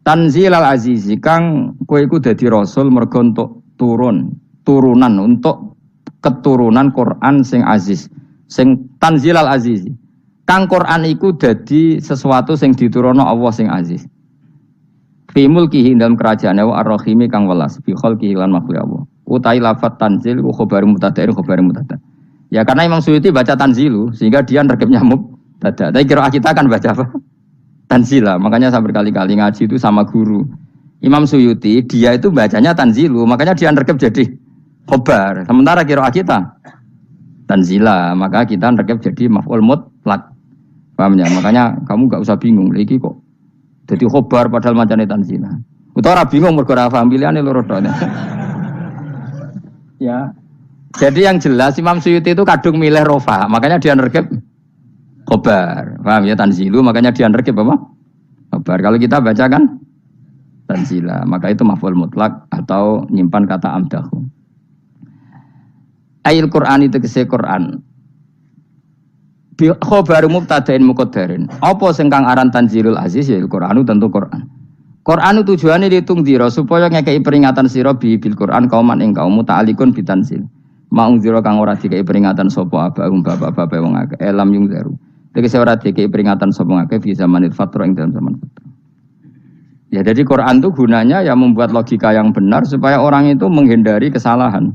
Speaker 1: Tanzilal azizi kang kowe iku dadi rasul mergo entuk turunan untuk keturunan Quran sing aziz, sing tanzilal azizi. Kang Quran iku dadi sesuatu sing diturunno Allah sing aziz. Fi mulkihi dalam kerajaane wa ar-rahimi kang welas fi khalqihi lan makhluk Allah. Utai lafat tanzil wa khabaru mubtada' khabaru mubtada'. Ya karena Imam Suyuti baca tanzilu sehingga dia nerkepnya mubtada'. Tapi kira kita kan baca apa? Tanzila. Makanya saya berkali-kali ngaji itu sama guru. Imam Suyuti dia itu bacanya tanzilu, makanya dia nerkep jadi khobar. Sementara kira kita tanzila, maka kita nerkep jadi maf'ul mutlaq. Paham ya? Makanya kamu enggak usah bingung lagi kok. Jadi khobar padahal macane tanzila. Utawa ora bingung mergo ora paham pilihane loro tok. Ya. Jadi yang jelas Imam Suyuti itu kadung milih rofa, makanya dia nerkep khobar. Paham ya tanzilu, makanya dia nerkep apa? Khobar. Kalau kita baca kan tanzila, maka itu maf'ul mutlak atau nyimpan kata amdahu. Ayil Qur'an itu kese Qur'an. Bi khabaru mubtada'in muqaddarin. Apa sing kang aran tanzilul aziz ya Qur'anu tentu Qur'an. Qur'anu tujuane ditungdira supaya ngekeki peringatan sira bil Qur'an kauman ing kaum muta'alikun bitanzil. Maung zira kang ora dikeki peringatan sapa abahum bapak-bapak wong akeh elam yung zaru. Tegese ora dikeki peringatan sapa akeh fi zamanil fatra ing dalam zaman fatra. Ya jadi Quran itu gunanya ya membuat logika yang benar supaya orang itu menghindari kesalahan.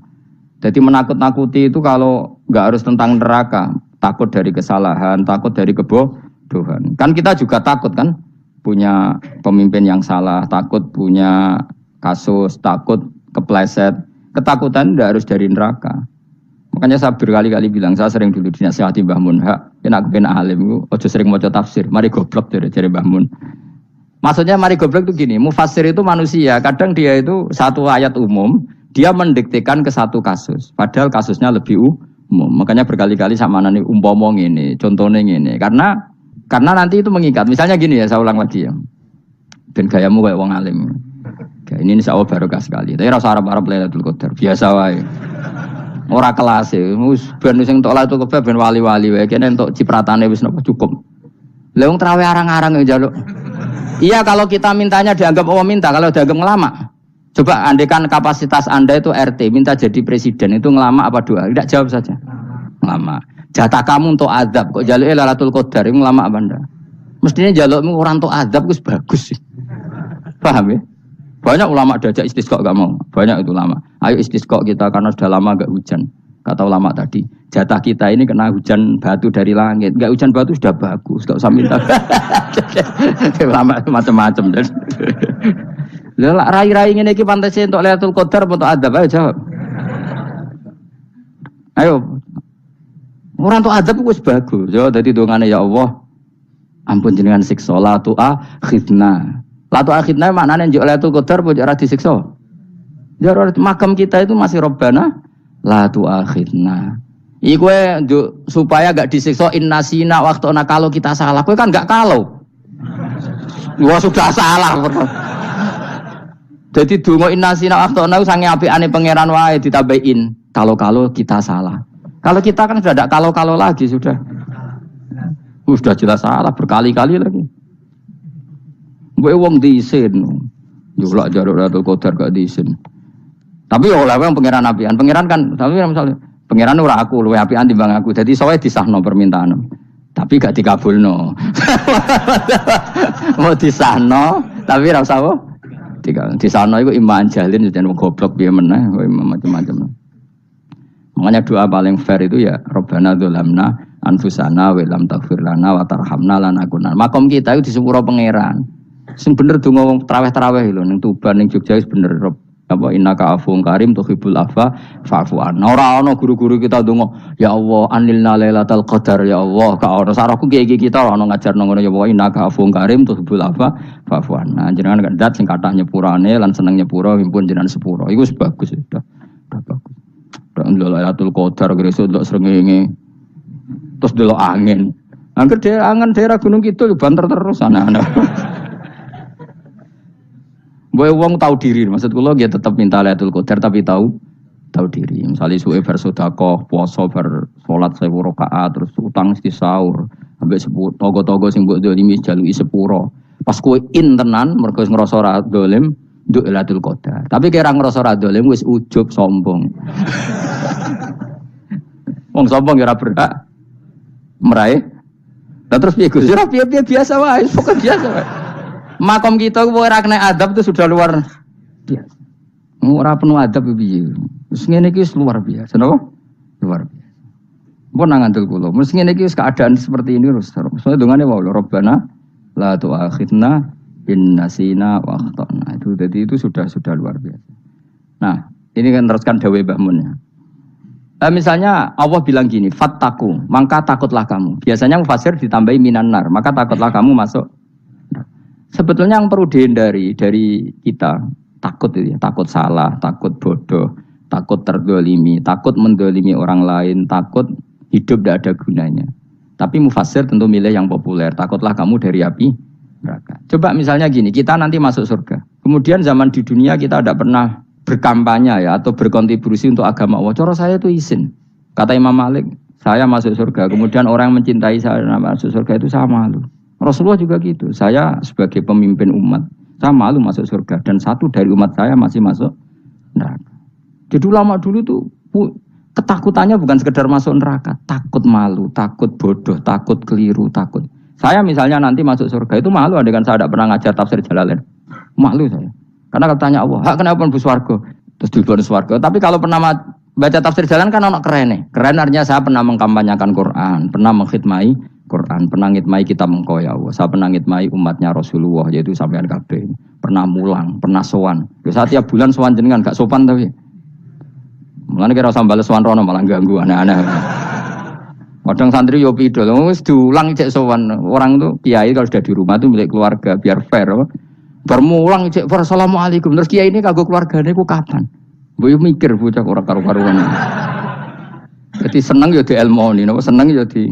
Speaker 1: Jadi menakut-nakuti itu kalau nggak harus tentang neraka, takut dari kesalahan, takut dari kebodohan. Kan kita juga takut kan punya pemimpin yang salah, takut punya kasus, takut kepleset. Ketakutan tidak harus dari neraka. Makanya saya berkali-kali bilang, saya sering dulu dinasihati Mbah Mun, "Hak, nek ben alim ojo sering maca tafsir, mari goblok dari Mbah Mun." Maksudnya mari goblok itu gini, mufassir itu manusia, kadang dia itu satu ayat umum, dia mendiktekan ke satu kasus, padahal kasusnya lebih umum. Makanya berkali-kali sama nani umpama ngene, contohnya ngene, karena nanti itu mengikat. Misalnya gini ya, saya ulang lagi ya. Ben gayamu kayak wong alim. Ini insya Allah barokah sekali. Tapi rasa Arab-Arab Lailatul Qadar biasa wae. Ora kelas e. Wis ben sing entuk Lailatul Qadar ben wali-wali wae. Kene entuk cipratane wis napa cukup. Lah wong traweh arang-arang yang njaluk. Iya kalau kita mintanya dianggap Allah minta, kalau dianggap ngelama. Coba andekan kapasitas Anda itu RT, minta jadi presiden itu ngelama apa doa? Tidak, jawab saja. Ngelama. Jatah kamu untuk azab kok njaluk Lailatul Qadar itu ngelama apa Anda? Mestinya njalukmu orang untuk azab wis bagus sih. Paham ya? Banyak ulama diajak istisqa gak mau. Banyak itu ulama. Ayo istisqa kita karena sudah lama gak hujan. Kata ulama tadi, jatah kita ini kena hujan batu dari langit. Gak hujan batu sudah bagus, gak usah minta. Ulama macam-macam. Lah rai-rai ngene iki pantese untuk Lailatul Qadar untuk adab ayo jawab. Ayo. Orang untuk adab wis bagus. Yo dadi dongane ya Allah. Ampun jenengan siksa la tu'akhidna. Latu akhirnya maknanya njuk Lailatul Qadar pojok ora disiksa. Ya makam kita itu masih Rabbana latu akhirna. Iku njuk supaya gak disiksa innasina waqtuna kalau kita salah. Kowe kan gak kalau. Wah sudah salah. Jadi donga innasina waqtuna sange apikane pangeran wae ditambahin kalau kita salah. Kalau kita kan sudah tidak kalau lagi sudah. Sudah jelas salah berkali-kali lagi. Gue wong diisin, julak jaruk Lailatul Qadar gak diisin. Tapi oleh wong pangeran apian, pangeran kan, tapi misalnya pangeran ora aku, luwe apian timbang aku. Jadi soalnya disahno permintaan, tapi gak dikabulno. Mau disahno, tapi ora usah apa? Disahno itu iman jalin, jangan goblok biar meneh, macam-macam. Makanya doa paling fair itu ya Rabbana dzalamna anfusana wa lam taghfir lana wa tarhamna lanakunanna. Makom kita itu di sepuro pangeran. Sing bener donga wong traweh-traweh lho ning Tuban ning Jogja wis bener apa innaka afuwun karim tuhibbul afwa fa'fu anna. Ora ana guru-guru kita donga ya Allah anilna lailatul qadar ya Allah ka ora sarahku kiye kita ora ana ngajarno ngono ya Allah innaka afuwun karim tuhibbul afwa fa'fu anna. Jenengan kandat sing kathah nyepurane lan seneng nyepuro impun jenengan sepuro. Iku wis bagus sudah. Bagus. Lailatul qadar gresuk ndelok srengenge. Terus ndelok angin. Angger angen daerah Gunung Kidul banter terus anak-anak. Boy wong tahu diri, maksud kula dia tetap minta Lailatul Qadar tapi tahu diri. Misalnya suwe bar sedekah, puasa bar salat 1000 rakaat, terus utang mesti sahur, ambek togo-togo sing mbok dolimi jaluki sepuro. Pas kowe tenan mergo ngrasa ora dolim, nduk Lailatul Qadar. Tapi kira ngrasa ora dolim wis ujub sombong. Wong sombong ora berhak meraih. Lah terus piye Gus? Ora piye-piye biasa wae, pokoke biasa wae. Makom kita ora kena adab itu sudah luar biasa. Ora penuh adab piye. Wis ngene iki luar biasa, napa? Luar biasa. Mbon nang ngandel kula. Wis ngene iki keadaan seperti ini terus. Soale dongane wae Rabbana la tu'akhidna in nasina wa akhtana. Itu jadi itu sudah luar biasa. Nah, ini kan teruskan dawuh Mbah Mun ya. Misalnya Allah bilang gini, fattaku, maka takutlah kamu. Biasanya mufassir ditambahi minan nar, maka takutlah kamu masuk. Sebetulnya yang perlu dihindari dari kita takut itu ya, takut salah, takut bodoh, takut terdolimi, takut mendolimi orang lain, takut hidup tidak ada gunanya. Tapi mufassir tentu milih yang populer, takutlah kamu dari api neraka. Coba misalnya gini, kita nanti masuk surga. Kemudian zaman di dunia kita tidak pernah berkampanye ya atau berkontribusi untuk agama Allah. Cara saya itu izin. Kata Imam Malik, saya masuk surga. Kemudian orang yang mencintai saya masuk surga itu saya malu. Rasulullah juga gitu. Saya sebagai pemimpin umat, saya malu masuk surga. Dan satu dari umat saya masih masuk neraka. Jadi ulama dulu tuh ketakutannya bukan sekedar masuk neraka. Takut malu, takut bodoh, takut keliru, takut. Saya misalnya nanti masuk surga itu malu. Andaikan saya tidak pernah ngajar tafsir Jalalain. Malu saya. Karena kalau tanya Allah, kenapa pun swarga? Terus diberi swarga. Tapi kalau pernah baca tafsir Jalalain kan anak keren nih. Keren artinya saya pernah mengkampanyekan Quran, pernah mengkhidmati Quran, pernah ngitmai kitab engkau ya Allah. Saya pernah ngitmai umatnya Rasulullah, yaitu sampean kabeh. Pernah mulang, pernah sowan. Saya tiap bulan sowan jenengan gak sopan tapi. Mulane kira usah bales sowan rono malah ganggu anak-anak. Kadang santri yo pidol, wis diulang cek sowan. Orang tuh kiai kalau sudah di rumah tuh milik keluarga biar fair. Bermulang cek assalamualaikum. Terus kiai ini kagok keluargane ku kapan? Mbok mikir bocah ora karo-karuan. Jadi seneng ya di ilmoni, seneng ya di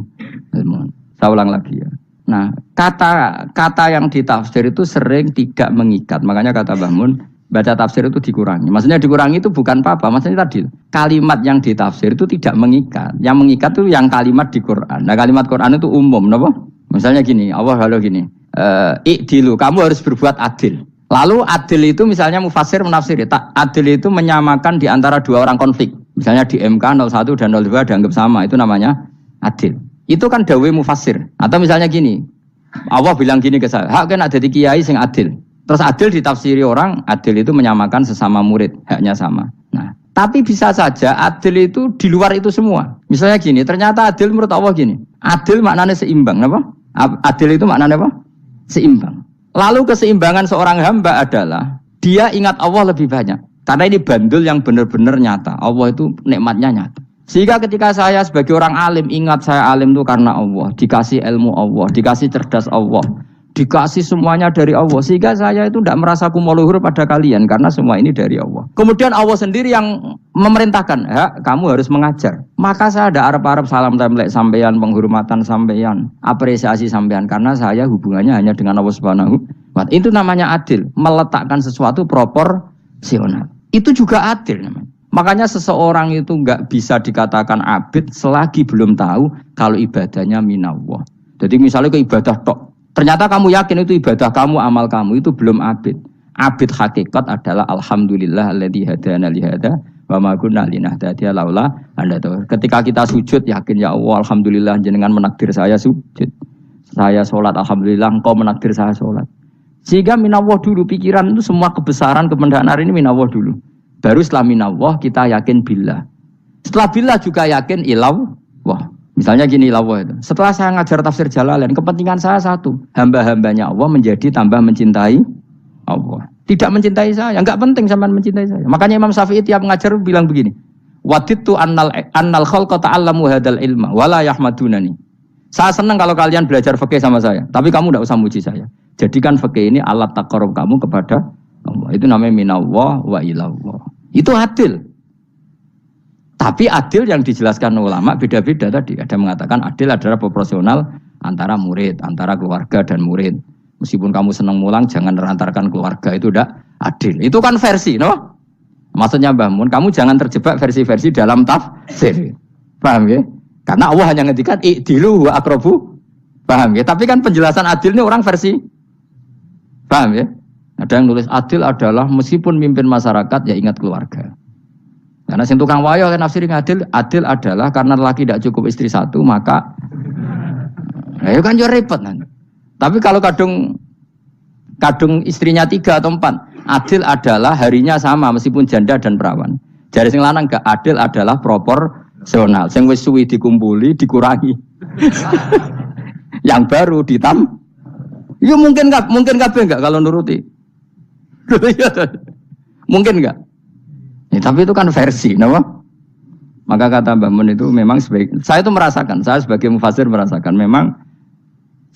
Speaker 1: ilmoni. Saya ulang lagi ya. Nah, kata yang ditafsir itu sering tidak mengikat. Makanya kata Mbah Mun, baca tafsir itu dikurangi. Maksudnya dikurangi itu bukan apa-apa. Maksudnya tadi, kalimat yang ditafsir itu tidak mengikat. Yang mengikat itu yang kalimat di Quran. Nah, kalimat Quran itu umum, kenapa? Misalnya gini, Allah kalau gini, i'dilu, kamu harus berbuat adil. Lalu adil itu misalnya mufasir menafsiri, adil itu menyamakan di antara dua orang konflik. Misalnya di MK 01 dan 02 dianggap sama, itu namanya adil. Itu kan dawe mufasir. Atau misalnya gini, Allah bilang gini ke saya, hak kan ada di kiai sing adil. Terus adil ditafsiri orang, adil itu menyamakan sesama murid, haknya sama. Nah, tapi bisa saja adil itu di luar itu semua. Misalnya gini, ternyata adil menurut Allah gini, adil maknanya seimbang, apa? Adil itu maknanya apa? Seimbang. Lalu keseimbangan seorang hamba adalah dia ingat Allah lebih banyak. Karena ini bandul yang benar-benar nyata. Allah itu nikmatnya nyata. Sehingga ketika saya sebagai orang alim ingat saya alim itu karena Allah, dikasih ilmu Allah, dikasih cerdas Allah, dikasih semuanya dari Allah. Sehingga saya itu tidak merasa kumuluhur pada kalian karena semua ini dari Allah. Kemudian Allah sendiri yang memerintahkan, kamu harus mengajar. Maka saya ada arep-arep salam templek sampeyan, penghormatan sampeyan, apresiasi sampeyan karena saya hubungannya hanya dengan Allah Subhanahu wa Ta'ala. Itu namanya adil, meletakkan sesuatu proporsional. Itu juga adil namanya. Makanya seseorang itu enggak bisa dikatakan abid selagi belum tahu kalau ibadahnya minallah. Jadi misalnya ke ibadah tok, ternyata kamu yakin itu ibadah kamu, amal kamu, itu belum abid. Abid hakikat adalah alhamdulillah alladzi hadana li hada wa ma kunna linahtadiya laula an hadana. Ketika kita sujud yakin ya Allah alhamdulillah jenengan menakdir saya sujud. Saya salat alhamdulillah engkau menakdir saya salat. Sehingga minallah dulu pikiran itu semua kebesaran kebenaran ini minallah dulu. Baru setelah minallah kita yakin billah. Setelah billah juga yakin illallah. Misalnya gini illallah itu. Setelah saya ngajar tafsir Jalalain, kepentingan saya satu, hamba-hambanya Allah menjadi tambah mencintai Allah. Tidak mencintai saya, enggak penting sampean mencintai saya. Makanya Imam Syafi'i tiap ngajar bilang begini. Wadittu annal khalqa ta'allamu hadzal ilma wala yahmadunani. Saya senang kalau kalian belajar fikih sama saya, tapi kamu enggak usah muji saya. Jadikan fikih ini alat taqarrub kamu kepada Allah. Itu namanya minallah wa ilallah. Itu adil. Tapi adil yang dijelaskan ulama beda-beda tadi. Ada mengatakan adil adalah proporsional antara murid, antara keluarga dan murid. Meskipun kamu senang mulang, jangan merantarkan keluarga, itu udah adil. Itu kan versi, no? Maksudnya Mbah Mun, kamu jangan terjebak versi-versi dalam tafsir. Paham ya? Karena Allah hanya ngendikan i'dilu wa aqrabu. Paham ya? Tapi kan penjelasan adil ini orang versi. Paham ya? Ada yang nulis adil adalah meskipun mimpin masyarakat ya ingat keluarga. Karena sing tukang wayo kan nafsirin adil adalah karena laki tidak cukup istri satu maka ya kan juga repot nanti. Tapi kalau kadung istrinya 3 atau 4, adil adalah harinya sama meskipun janda dan perawan. Jari sing lanang gak adil adalah proporsional. Sing wis suwi dikumpuli dikurangi. Yang baru ya mungkin kabeh enggak kalau nuruti. Mungkin enggak? Ya, tapi itu kan versi, kenapa? Maka kata Mbak Mun itu memang saya itu merasakan, saya sebagai mufasir merasakan memang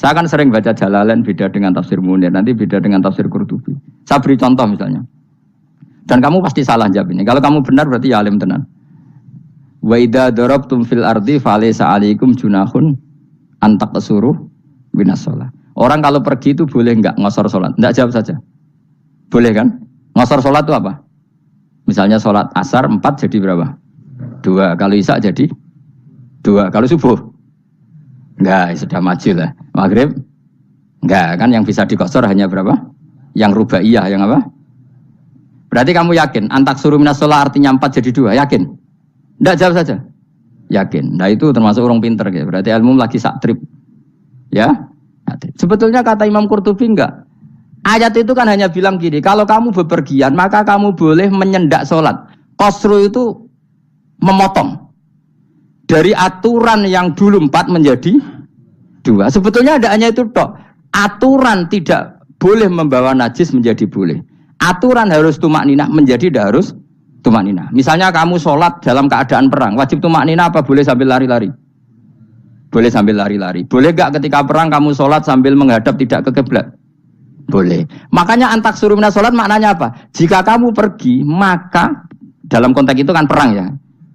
Speaker 1: saya kan sering baca Jalalain beda dengan tafsir Munir, nanti beda dengan tafsir Qurtubi. Saya beri contoh misalnya. Dan kamu pasti salah jawab ini. Kalau kamu benar berarti ya alim tenan. Wa idza darabtum fil ardi falaysa 'alaikum junahun an taqsuru minas shalah. Orang kalau pergi itu boleh enggak ngosor salat? Enggak, jawab saja. Boleh kan? Ngosor salat itu apa? Misalnya sholat asar 4 jadi berapa? 2. Kalau isya jadi 2. Kalau subuh? Enggak, sudah maju lah. Maghrib? Enggak, kan yang bisa dikosor hanya berapa? Yang rubaiyah, yang apa? Berarti kamu yakin? Antak suruh minas sholat artinya 4 jadi 2, yakin? Enggak, jawab saja. Yakin. Nah itu termasuk orang pinter. Ya. Berarti ilmu lagi saktrip. Ya? Sebetulnya kata Imam Qurtubi enggak. Ayat itu kan hanya bilang gini, kalau kamu bepergian maka kamu boleh menyendak sholat. Qasru itu memotong. Dari aturan yang dulu 4 menjadi dua. Sebetulnya ada hanya itu tok. Aturan tidak boleh membawa najis menjadi boleh. Aturan harus tumak ninah menjadi tidak harus tumak ninah. Misalnya kamu sholat dalam keadaan perang, wajib tumak ninah apa boleh sambil lari-lari? Boleh sambil lari-lari. Boleh gak ketika perang kamu sholat sambil menghadap tidak ke kiblat? Boleh. Makanya antak suruh minas sholat maknanya apa? Jika kamu pergi, maka dalam konteks itu kan perang ya.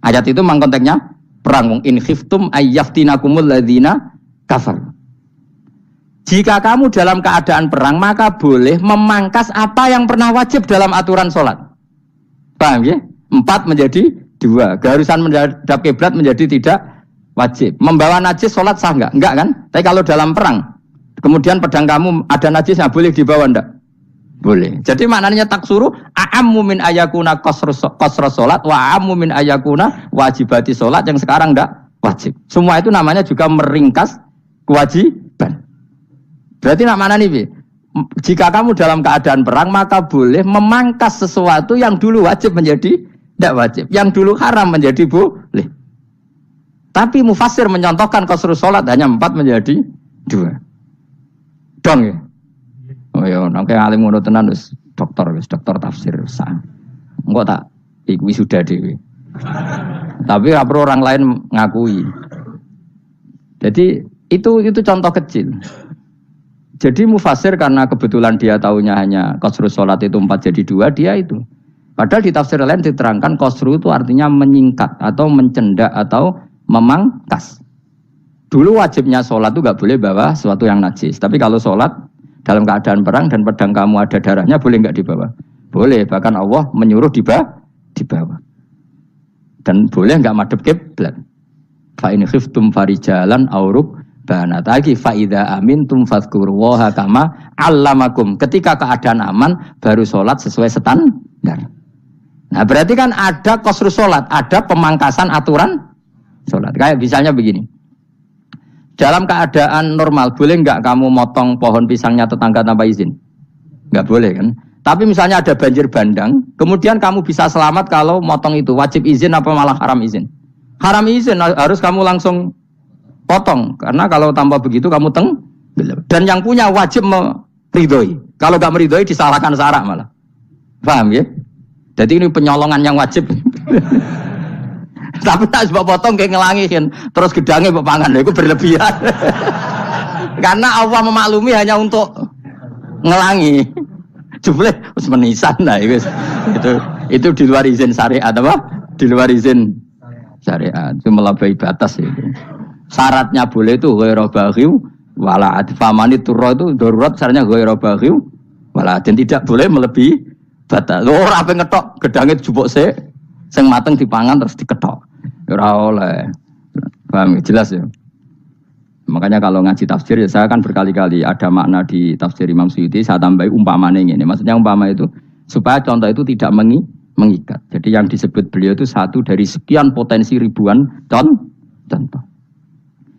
Speaker 1: Ayat itu memang konteksnya perang. In khiftum ayyaftinakumul ladzina kafar. Jika kamu dalam keadaan perang, maka boleh memangkas apa yang pernah wajib dalam aturan sholat. Paham ya? 4 menjadi 2. Keharusan menghadap kiblat menjadi tidak wajib. Membawa najis sholat sah enggak? Enggak kan? Tapi kalau dalam perang, kemudian pedang kamu ada najisnya, boleh dibawa enggak? Boleh. Jadi maknanya taksuru a'ammu min ayakuna qasra sholat wa a'ammu min ayakuna wajibati sholat yang sekarang enggak wajib. Semua itu namanya juga meringkas kewajiban. Berarti nak mana nih, jika kamu dalam keadaan perang maka boleh memangkas sesuatu yang dulu wajib menjadi tidak wajib, yang dulu haram menjadi boleh. Tapi mufassir mencontohkan qasrus salat hanya 4 menjadi 2. Dong ya. Oh ya, nang alim ngono tenan wis dokter tafsir sah. Engko tak iki sudah dhewe. Tapi apa orang lain ngakui. Jadi itu contoh kecil. Jadi mufassir karena kebetulan dia tahunya hanya qasrus salat itu 4 jadi 2, dia itu. Padahal di tafsir lain diterangkan qasru itu artinya menyingkat atau mencendak atau memangkas. Dulu wajibnya sholat itu gak boleh bawa sesuatu yang najis. Tapi kalau sholat dalam keadaan perang dan pedang kamu ada darahnya, boleh gak dibawa? Boleh, bahkan Allah menyuruh dibawa. Dan boleh gak madhep kiblat. Fa in khiftum farijalan auruk banatagi fa idza amintum fadhkurullaha kama 'allamakum. Ketika keadaan aman baru sholat sesuai standar. Nah, berarti kan ada qasrus sholat, ada pemangkasan aturan sholat. Kayak misalnya begini. Dalam keadaan normal, boleh nggak kamu motong pohon pisangnya tetangga tanpa izin? Nggak boleh kan? Tapi misalnya ada banjir bandang, kemudian kamu bisa selamat kalau motong itu. Wajib izin apa malah haram izin? Haram izin, harus kamu langsung potong. Karena kalau tanpa begitu kamu dan yang punya wajib meridhoi. Kalau nggak meridhoi disalahkan syarak malah. Paham ya? Jadi ini penyolongan yang wajib. Tapi tak sebab potong kayak ngelangiin, terus gedangnya berpangan, itu berlebihan. Karena Allah memaklumi hanya untuk ngelangi. Jumlah menisan lah, itu di luar izin syariat apa? Di luar izin syariat, itu melampaui batas itu. Syaratnya boleh itu ghairu baghiw wala adfamani turra itu darurat syaratnya ghairu baghiw wala dan tidak boleh melebihi batas. Ora ape ngetok gedangnya jupuk sik sing mateng dipangan terus diketok. Ora oleh. Paham jelas ya. Makanya kalau ngaji tafsir ya saya kan berkali-kali ada makna di tafsir Imam Suyuti saya tambahi umpamane ngene. Maksudnya umpama itu supaya contoh itu tidak mengikat. Jadi yang disebut beliau itu satu dari sekian potensi ribuan contoh.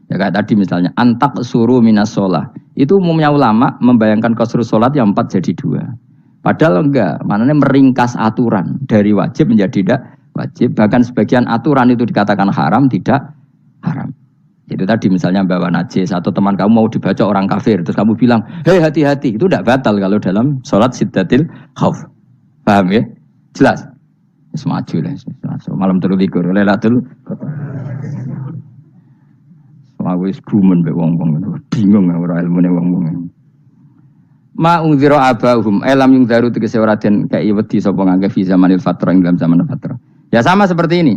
Speaker 1: Ya kayak tadi misalnya antak suruh minas sholah. Itu umumnya ulama membayangkan qasrus sholat yang 4 jadi 2. Padahal enggak, maknanya meringkas aturan dari wajib menjadi tidak wajib. Bahkan sebagian aturan itu dikatakan haram, tidak haram. Itu tadi misalnya bawa najis atau teman kamu mau dibaca orang kafir, terus kamu bilang, hei hati-hati, itu tidak batal kalau dalam sholat siddatil khauf. Paham ya? Jelas? Semaju lah. Malam terlikur, lelatul. Aku wis gumun mbek wong-wong itu. Bingung ora ilmune wong-wong. Ma ungzira abahum elam yung daru tegese ora den kei wedi sapa ngangge fi zamanil fatra ing dalam zaman fatra. Ya sama seperti ini.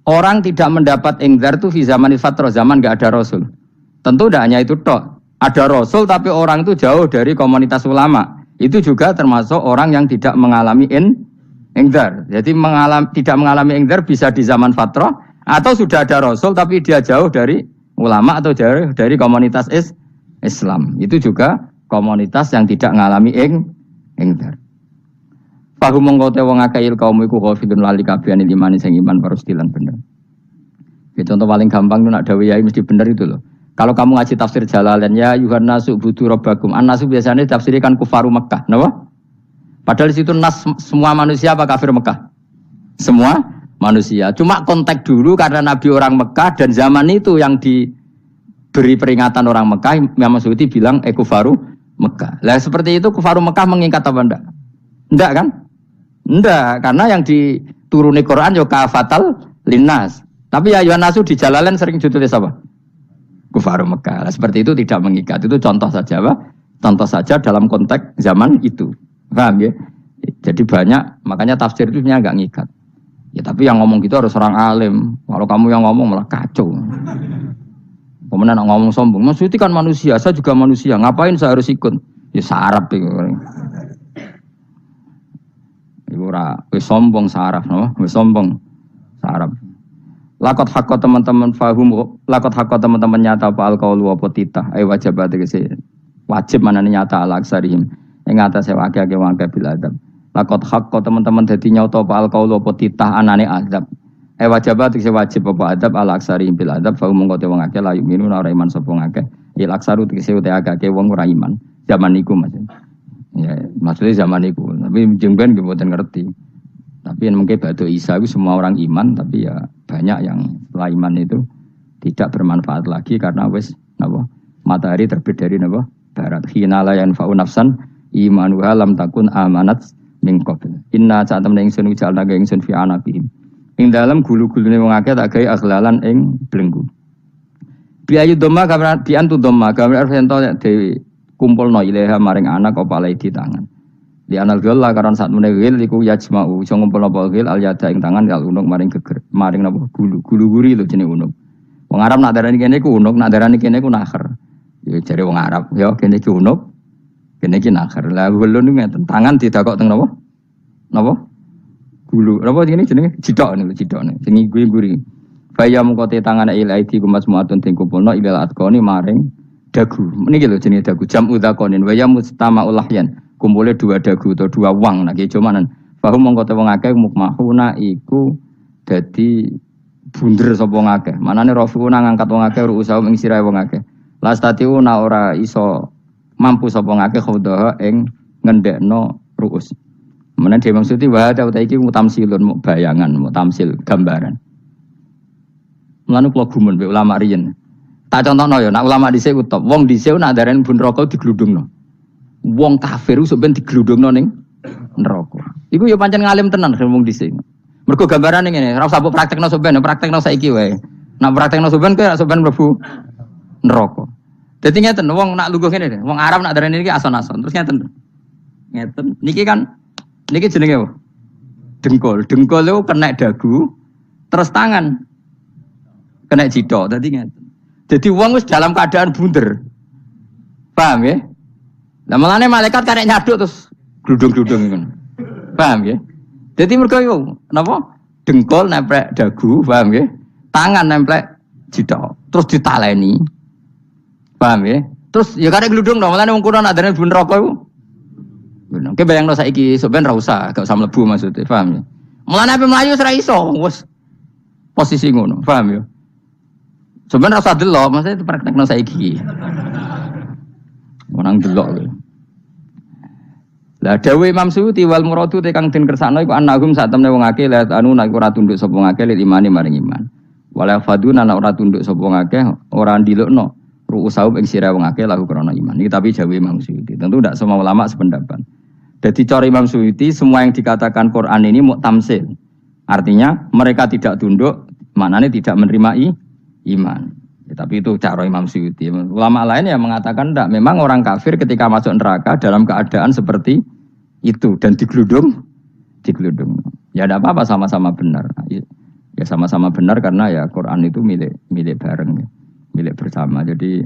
Speaker 1: Orang tidak mendapat ingzar itu fi zamanil fatra, zaman enggak ada rasul. Tentu tidak hanya itu tok. Ada rasul tapi orang itu jauh dari komunitas ulama. Itu juga termasuk orang yang tidak mengalami ingzar. Jadi tidak mengalami ingzar bisa di zaman fatra atau sudah ada rasul tapi dia jauh dari ulama atau dari komunitas Islam. Itu juga komunitas yang tidak ngalami ingzar. Fahum mongko te wong akeh kaum iku khafidun lali kabehane iman sing iman parustilan bener. Ya, contoh paling gampang itu nak dawuh yai mesti bener itu loh. Kalau kamu ngaji tafsir Jalalain ya Yuhannasu budu rabbakum. An-nasu biasanya tafsirkan kufaru Mekah, napa? Padahal di situ nas semua manusia apa kafir Mekah? Semua manusia. Cuma konteks dulu karena Nabi orang Mekah dan zaman itu yang beri peringatan orang Mekah, Imam Suyuti bilang kufaru Mekah. Lah seperti itu kufaru Mekah mengikat apa enggak? Enggak kan? Enggak, karena yang dituruni Quran yo kafatal linnas. Tapi ya nasu di Jalalain sering ditulis apa? Kufaru Mekah. Lah seperti itu tidak mengikat. Itu contoh saja, Pak. Contoh saja dalam konteks zaman itu. Paham ya? Jadi banyak, makanya tafsir itu enggak ngikat. Ya tapi yang ngomong gitu harus orang alim. Kalau kamu yang ngomong malah kacau. Kemudian ngomong sombong, Mas Suyuti kan manusia, saya juga manusia. Ngapain saya harus ikut? Ya sarap itu. Ibu wis sombong saraf, no? Wis sombong saraf. Lakot hakko teman-teman fahum, lakot hakko teman-teman nyata apa alqaulu apa titah. Wajib tegese wajib manane nyata al aksarihim. Ing atase wake-wake wangke bil adab. Lakot hakko teman-teman dadi nyata apa alqaulu apa titah anane azab. Wajib tegese wajib apa adab al aksarihim bil adab fahum mongko te wong akeh la yu'minu ora iman sapa ngakeh. Il aksaru tegese te akeh wong ora iman. Zaman niku Mas. Ya, maksudnya zaman itu, tapi jengben kemudian ngerti. Tapi yang mungkin batu Isa itu semua orang iman, tapi ya banyak yang setelah iman itu tidak bermanfaat lagi karena wes napa matahari terbit dari napa barat. Hina la yanfa'u nafsan imanuha lam takun amanat min qabl. Inna sa'atamna ingsun jalna ga ingsun fi anabihim. Ing dalem gulu-gulune wong akeh tak gawe aghlalan ing belenggu. Biayu doma kamran biantu doma kamran ento dewi kumpulno ilaha maring anak apa alai di tangan. Di anal gela karon saat menegil iku yajma'u iso ngumpulno apa gil al yada ing tangan kal unuk maring geger maring napa gulu-guri lho jenenge unuk. Wong Arab nak darani kene iku unuk, nak darani kene iku nakher. Ya jare wong Arab, ya kene iki unuk, kene iki nakher. Lah welon niku ngeten, tangan didakok teng napa? Napa? Gulu. Napa jenenge cidok niku cidokne. Sing guri-guri. Faya mengkote tangan il aidi kumas muatun ting kumpulno ilal atqoni maring dagu. Niki lho jenenge dagu jam udzakonin wa ya mustama'ul lahyan. Kumpule dua dagu atau dua wang nek cumanan. Fahum mongko te wong akeh mukmahuna iku dadi bunder sapa wong akeh. Manane rafiuna ngangkat wong akeh ruusahum ing sirahe wong akeh. Lastatiuna ora iso mampu sapa wong akeh khodaha ing ngendekno ruus. Menan Imam Suyuti wa ta iki mutamsilun bayangan, mutamsil gambaran. Mulane kula gumun mbek ulama riyen. Tak contohno ya, nak ulama dhisik ku top. Wong dhisik nak darani bun neraka digludungno. Wong kafir iso ben digludungno ning neraka. Iku ya pancen ngalim tenan wong dhisik. Mergo gambarane ngene, ora usah mbok praktekno sampean, praktekno saiki wae. Nak praktekno sampean kowe sampean mlebu neraka. Dadi ngeten, wong nak lungguh ngene, wong Arab nak darani iki ason-ason. Terus ngeten. Ngeten. Niki kan niki jenenge apa? Dengkul. Dengkul itu kena dagu, terus tangan kena jidok. Dadi ngeten. Jadi wong wis dalam keadaan bunder. Paham ya? Lah malane malaikat karek nyaduk terus gludung-gludung ngono. Paham ya? Jadi mergo yo napa? Dengkul nempel dagu, paham ya? Tangan nempel jidok, terus ditaleni. Paham ya? Terus ya karek gludung dong, malane wong kuno nak darane bun neraka iku. Ngono. Ki bayangno saiki sampean ra usah, gak usah mlebu maksudnya, paham ya? Mulane ape mlayu ora iso, wis posisi ngono, paham ya? Sampeyan rasa delok, maksudnya praktekno saiki. Orang delok lho. Lah dawuh Imam Suyuti wal muradu te kang den kersakno iku annahum sak temne wong akeh la anu nek ora tunduk sapa wong akeh lil imani maring iman. Wala faduna nek ora tunduk sapa wong akeh ora ndilukno ru'usahum ing sira wong akeh lahu krana iman. Iki tapi dawuh Imam Suyuti. Tentu tidak semua ulama sependapat. Jadi cara Imam Suyuti semua yang dikatakan Quran ini muktamsil. Artinya mereka tidak tunduk, maknanya tidak menerima iman. Ya, tapi itu cara Imam Suyuti. Ulama lain yang mengatakan tidak. Memang orang kafir ketika masuk neraka dalam keadaan seperti itu dan digeludung. Ya tidak apa-apa, sama-sama benar. Ya sama-sama benar karena ya Quran itu milik bareng, milik bersama. Jadi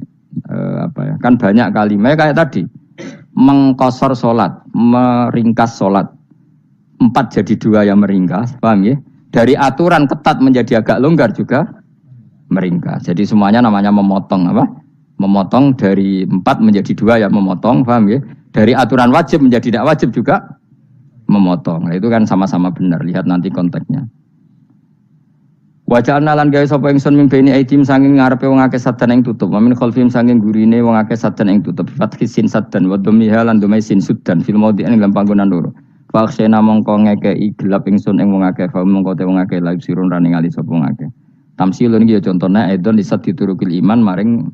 Speaker 1: kan banyak kalimat kayak tadi mengkosor sholat, meringkas sholat 4 jadi 2 yang meringkas, paham ya? Dari aturan ketat menjadi agak longgar juga meringkas. Jadi semuanya namanya memotong apa? Memotong dari 4 menjadi 2 yang memotong, paham ya? Dari aturan wajib menjadi tidak wajib juga memotong. Nah, itu kan sama-sama benar. Lihat nanti konteksnya. Wajah analan gawe sapa ingsun mimpeni aidim saking ngarepe wong akeh sadan ing tutup. Mamin khalfim saking gurine wong akeh sadan ing tutup. Fathi sin sadan wa dhammiha lan dhamai sin sudan fil maudhi'in ing panggonan loro. Fakhsena mongko ngekeki gelap ingsun ing wong akeh fa mongko te wong akeh laib sirun rane ngali sapa wong akeh. Tamsilun iki ya contone edon disat diturukil iman maring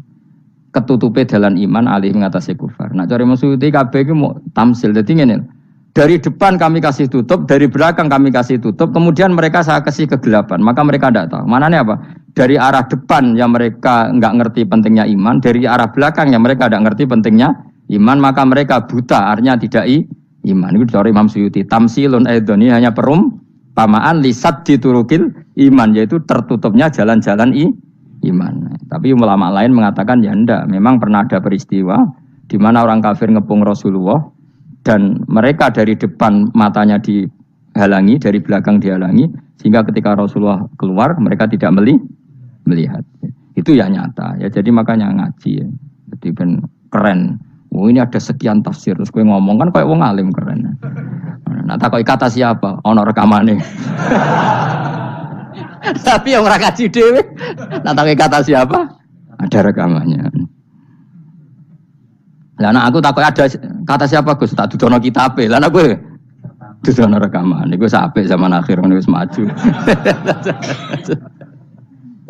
Speaker 1: ketutupe dalan iman alih mengatasi kufar. Nah cara Maksudi kabeh iku mau tamsil. Dadi ngene. Dari depan kami kasih tutup, dari belakang kami kasih tutup, kemudian mereka saya kasih kegelapan. Maka mereka tidak tahu. Mananya apa? Dari arah depan yang mereka nggak ngerti pentingnya iman, dari arah belakang yang mereka tidak ngerti pentingnya iman, maka mereka buta, artinya tidak iman. Itu dari Imam Suyuti. Tamsilun aidoni hanya perumpamaan lisat diturukil iman, yaitu tertutupnya jalan-jalan iman. Tapi ulama lain mengatakan ya enggak. Memang pernah ada peristiwa di mana orang kafir ngepung Rasulullah dan mereka dari depan matanya dihalangi, dari belakang dihalangi, sehingga ketika Rasulullah keluar mereka tidak melihat. Itu ya nyata. Ya jadi makanya ngaji ya. Jadi ben keren. Oh ini ada sekian tafsir terus gue ngomong kan kayak wong alim keren. Nah takoi kata siapa? Ono rekamane. Tapi yang ora kaji dhewe. Nah takoi kata siapa? Ada rekamannya. Lah anak aku takut ada kata siapa Gus tak dudono kitabe. Lah anak gue dudono rekaman. Iku apik zaman akhir wis maju.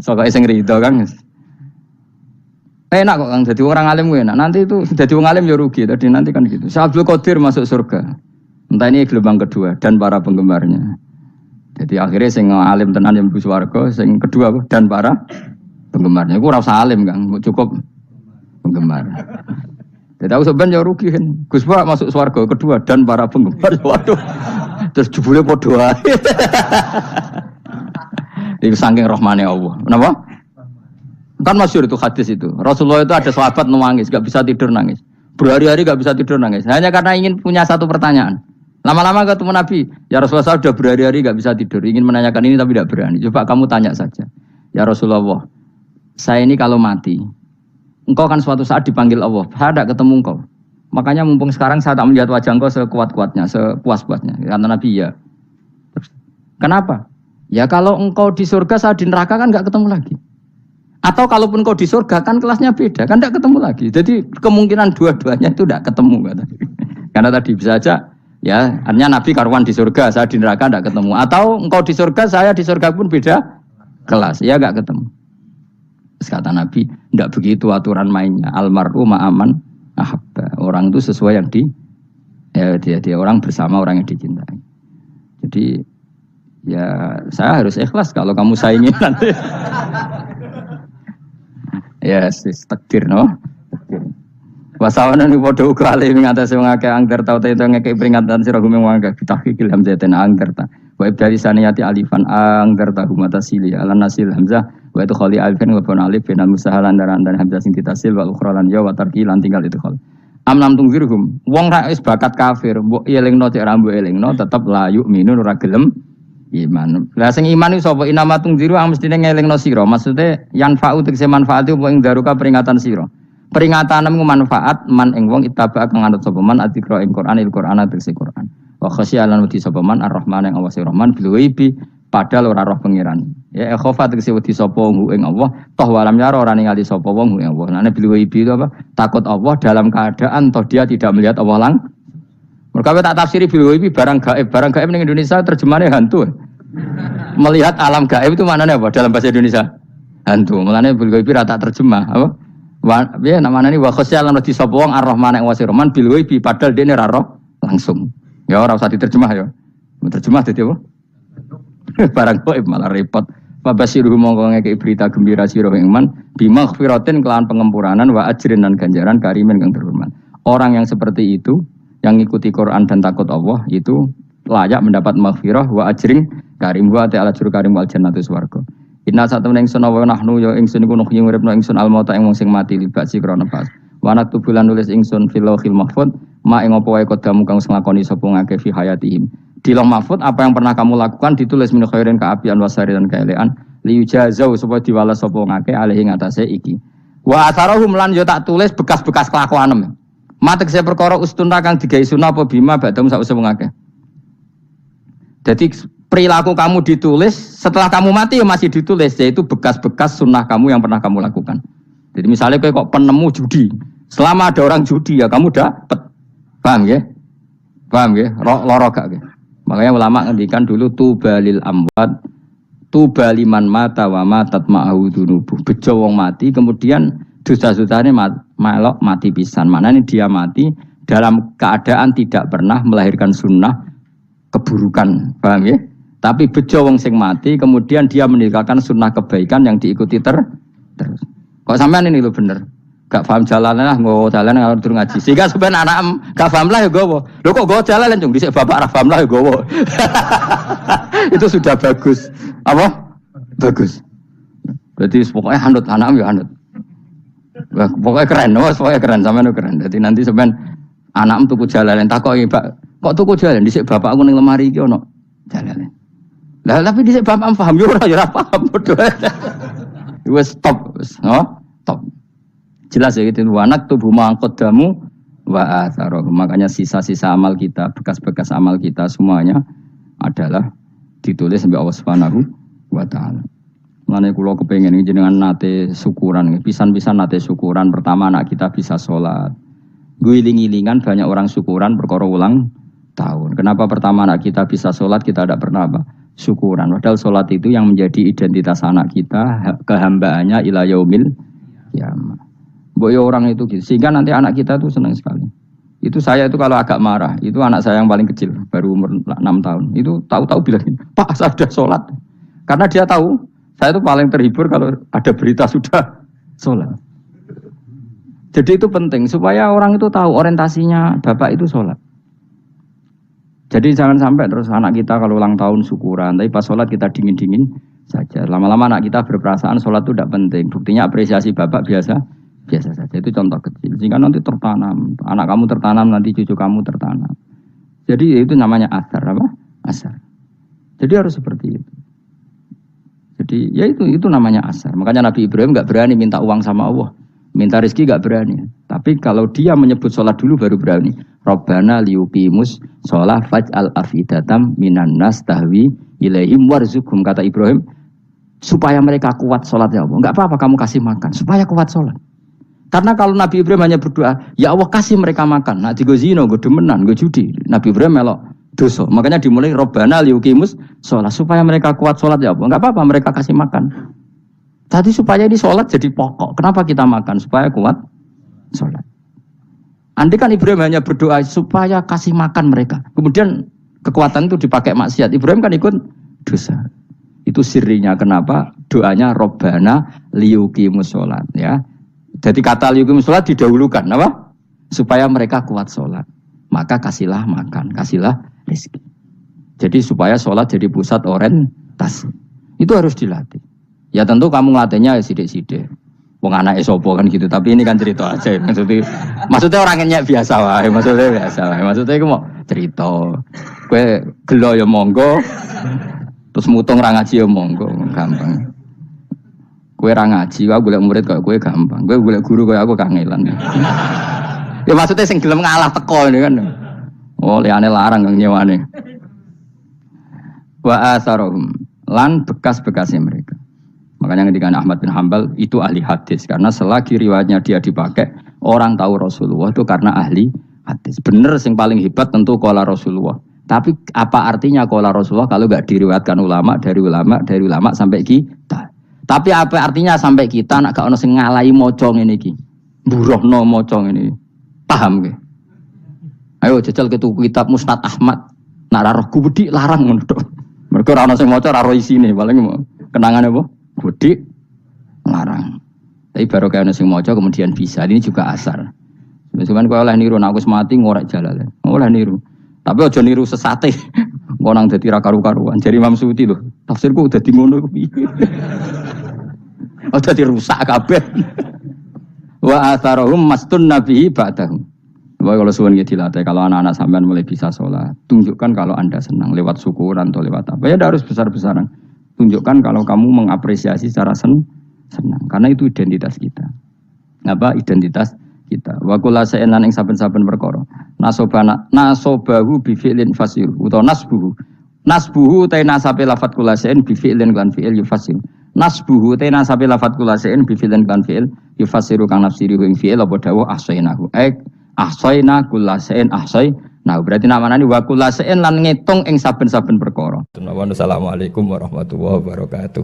Speaker 1: Sokoke sing rido kan. Enak kok Kang jadi orang alim gue enak. Nanti itu jadi orang alim ya rugi. Tadi nanti kan gitu. Syabdul Qadir masuk surga. Entah ini gelombang kedua dan para penggemarnya. Jadi akhirnya sing alim tenan yang mlebu swarga, sing kedua dan para penggemarnya. Iku ora usah alim Kang, cukup penggemar. Jadi aku sebenarnya rugi kan. Gus Pak masuk swarga kedua dan para penggemar. Waduh. Terus jebule padha ae. Iku saking rahmane Allah. Kenapa? Kan masyhur itu hadis itu. Rasulullah itu ada sahabat nangis, enggak bisa tidur nangis. Berhari-hari enggak bisa tidur nangis. Hanya karena ingin punya satu pertanyaan. Lama-lama ketemu Nabi, ya Rasulullah saya sudah berhari-hari enggak bisa tidur, ingin menanyakan ini tapi tidak berani. Coba kamu tanya saja. Ya Rasulullah, saya ini kalau mati, engkau kan suatu saat dipanggil Allah, saya tidak ketemu engkau. Makanya mumpung sekarang saya tak melihat wajah engkau sekuat-kuatnya, sepuas-puasnya. Kata Nabi, ya. Kenapa? Ya kalau engkau di surga, saya di neraka kan enggak ketemu lagi. Atau kalaupun engkau di surga kan kelasnya beda, kan enggak ketemu lagi. Jadi kemungkinan dua-duanya itu enggak ketemu. Kata. Karena tadi bisa saja, ya artinya Nabi karuan di surga, saya di neraka enggak ketemu. Atau engkau di surga, saya di surga pun beda kelas, ya enggak ketemu. Terus kata Nabi, enggak begitu aturan mainnya. Almaru ma'aman ahabba. Orang itu sesuai yang dia orang bersama orang yang dicintai. Jadi ya saya harus ikhlas kalau kamu saingi nanti. Yes, takdir no. Wasawana ni padha uga ale ngatasi wong akeh angger tau itu ngekek peringatan sira gume wong akeh bitahqiqil hamzatin angger ta. Wa ibdali saniyati alifan angger ta humata sili ala nasil hamzah wa itu khali alifan wa bun alif bin musahalan dan hamzah sing ditasil wa ukhra lan ya wa tarki lan tinggal itu khal. Amnam tungzirhum wong ra wis bakat kafir mbok elingno cek ra mbok elingno tetep la yu'minun ora gelem iman. Lah sing iman iku sapa inama tungziru ang mestine ngelingno sira. Maksude yan fa'u tegese manfaat iku ing daruka peringatan sira. Peringatanmu manfaat man ing wong ittaba kang anut sapa man adikra ing Qur'anil Qur'an tegese Qur'an. Wa khasyalan wedi sapa man ar-rahman ing awase rahman bil ghaibi padahal ora roh pangeran. Ya khofa tegese wedi sapa wong ing Allah toh walam yara ora ningali sapa wong ing Allah. Nane bil ghaibi itu apa? Takut Allah dalam keadaan toh dia tidak melihat Allah lang. Mereka tak tafsiri bil ghaibi barang gaib. Barang gaib ning Indonesia terjemahannya hantu. Melihat alam gaib itu maknanya apa dalam bahasa Indonesia? Hantu. Mulane bil ghaibi ra tak terjemah apa? Ya namanya ini wa khosyalan radi sapa wong ar-rahman ing wasi rahman bil ghaibi padahal dene ra roh langsung. Ya ora usah diterjemah ya. Terjemah dadi apa? Barang gaib malah repot. Fabasiru mongko ngekeki berita gembira sira ing man bimaghfiratin kelawan pengempuranan wa ajrin dan ganjaran karimin kang terhormat. Orang yang seperti itu yang ngikuti Quran dan takut Allah itu layak mendapat maghfirah wa ajrin karim wa ta'ala juru karim wal jannatu swarga. Inna satamna ingsun wa nahnu ya ingsun iku nuhyi uripna ingsun almauta ing wong sing mati libasi krana pas. Wa naktubulan nulis ingsun fil lauhil mahfuz ma ing apa wae kodamu kang nglakoni sapa ngake fi hayatihim. Di lauh mahfuz apa yang pernah kamu lakukan ditulis min khairin kaapian wasari dan kaelean liyujazau supaya diwales sapa ngake alih ing atase iki. Wa atharahum lan yo tak tulis bekas-bekas kelakuanem. Matek saya perkara ustuna kang digawe sunah apa bima badam sause wong akeh. Jadi perilaku kamu ditulis, setelah kamu mati ya masih ditulis, yaitu bekas-bekas sunnah kamu yang pernah kamu lakukan. Jadi misalnya kayak kok penemu judi, selama ada orang judi ya kamu dapat, paham ya? Paham ya? Loro gak ya? Makanya ulama ngendikan dulu tubalil amwat, tubaliman mata wa matat ma'ahu dunubuh. Bejo wong mati, kemudian Dosa-dosane melok mati pisan. Maknanya dia mati dalam keadaan tidak pernah melahirkan sunnah keburukan, paham ya? Tapi bejo wong sing mati, kemudian dia meninggalkan sunnah kebaikan yang diikuti terus. Kok sampean ini lho bener? Gak paham jalan lah, nggo jalan kalau durung ngaji. Sehingga sebenarnya anak gak paham lah ya gowo. Lho kok gowo jalan cung dhisik bapak ra paham lah ya gowo. Itu sudah bagus. Apa? Bagus. Berarti pokoknya hanut anak ya hanut. Wah, pokoknya keren, pokoknya keren sampean keren. Jadi nanti sampean anakmu tuku jalanan takoki, Pak, kok tuku jalanan dhisik bapakku ning lemari iki ono jalanan. Lah tapi dhisik bapak paham yo ora paham padha. Wes stop, stop. Jelas ya gitu, wanak tubuh mangkodamu wa atharoh. Makanya sisa-sisa amal kita, bekas-bekas amal kita semuanya adalah ditulis sampai Allah Subhanahu wa taala. Mane kula kepengin jenengan nate syukuran, pisan-pisan nate syukuran. Pertama anak kita bisa sholat. Guling-gilingan banyak orang syukuran perkara ulang tahun. Kenapa pertama anak kita bisa sholat, kita tidak pernah apa? Syukuran. Padahal sholat itu yang menjadi identitas anak kita, kehambaannya ila yaumil qiyamah. Boyo orang itu gitu. Sehingga nanti anak kita tuh senang sekali. Itu saya itu kalau agak marah, itu anak saya yang paling kecil, baru umur 6 tahun. Itu tahu-tahu bilang, "Pak, saya sudah sholat." Karena dia tahu, saya itu paling terhibur kalau ada berita sudah sholat. Jadi itu penting, supaya orang itu tahu orientasinya bapak itu sholat. Jadi jangan sampai terus anak kita kalau ulang tahun syukuran, tapi pas sholat kita dingin-dingin saja. Lama-lama anak kita berperasaan sholat itu tidak penting. Buktinya apresiasi bapak biasa saja. Itu contoh kecil. Sehingga nanti tertanam, anak kamu tertanam, nanti cucu kamu tertanam. Jadi itu namanya asar, apa? Asar. Jadi harus seperti itu. Jadi ya itu namanya asar. Makanya Nabi Ibrahim nggak berani minta uang sama Allah, minta rezeki nggak berani. Tapi kalau dia menyebut sholat dulu baru berani. Rabbana liyuqimus sholat faj'al afidatam minan nas tahwi ilaihim warzuqhum, kata Ibrahim, supaya mereka kuat sholat ya Allah. Nggak apa-apa kamu kasih makan, supaya kuat sholat. Karena kalau Nabi Ibrahim hanya berdoa, ya Allah kasih mereka makan. Nah, digo zina, go demenan, go judi. Nabi Ibrahim melok dosa. Makanya dimulai Rabbana liyuqimus sholat, supaya mereka kuat sholat ya Allah. Enggak apa-apa mereka kasih makan. Tadi supaya di sholat jadi pokok. Kenapa kita makan? Supaya kuat sholat. Andai kan Ibrahim hanya berdoa supaya kasih makan mereka. Kemudian kekuatan itu dipakai maksiat. Ibrahim kan ikut dosa. Itu sirinya kenapa doanya Rabbana liyuqimus sholat ya. Jadi kata liyuqimus sholat didahulukan, apa? Supaya mereka kuat sholat. Maka kasihlah makan, kasihlah rezeki. Jadi supaya sholat jadi pusat orientasi. Itu harus dilatih. Ya tentu kamu ngelatihnya ya sidik-sidik. Wong anake sapa kan gitu. Tapi ini kan cerita aja. Maksudnya orangnya biasa wae. Maksudnya iku mau cerita. Kowe gelo ya monggo. Terus mutung ra ngaji ya monggo, gampang. Kowe ra ngaji, aku golek murid kok kowe gampang. Kowe golek guru kaya aku kangelan. Ya maksudnya sing gelem ngalah teko ini kan. Oh, liyane larang kang nyewane. Wa asarohum lan bekas-bekasnya mereka. Makanya ketika Ahmad bin Hanbal itu ahli hadis karena selagi riwayatnya dia dipakai orang tahu Rasulullah itu karena ahli hadis. Bener sing paling hebat tentu qala Rasulullah. Tapi apa artinya qala Rasulullah kalau enggak diriwayatkan dari ulama sampai kita. Tapi apa artinya sampai kita nak gak ono sing ngalahi maca ngene iki. Mburohno maca ngene. Paham nggih? Ayo jajal ke tuku kitab Musnad Ahmad. Nak ra roh gubedi larang ngono tok. Mergo ora ono sing maca ora roh isine, paling kenangane apa? Gudi larang. Tapi baru kayak ono sing maca kemudian bisa. Ini juga asar. Cuman kowe oleh niru nek aku mati ngorek jalalan. Oleh niru. Tapi aja niru sesate. Kok nang dadi ra karu-karuan. Jari Imam Suyuti lho. Tafsirku udah di ngono piye. Udah dirusak kabeh. Wa atharahum mastun nabihi ba'dahum. Wah kalau suwun nggih dilatih kalau anak-anak sampean mulai bisa sholat, tunjukkan kalau Anda senang lewat syukuran atau lewat apa. Ya harus besar-besaran. Tunjukkan kalau kamu mengapresiasi secara senang. Karena itu identitas kita. Apa identitas kita? Wa kullu shay'in lan ing saben-saben perkara. Nasobahu bi fi'lin fasir utawa nasbuhu ta nasabe lafat kullu shay'in bi fi'lin kan fi'il yufasir. Nasbuhu ta nasabe lafat kullu shay'in bi fi'lin kan fi'il yufasiru kang nafsiri ing fi'il apa dawuh ahsainahu. Ahsayna kullu shay'in ahsay. Nah, berarti namanya wa kullu shay'in lan ngitung ing saben-saben perkara. Assalamualaikum warahmatullahi wabarakatuh.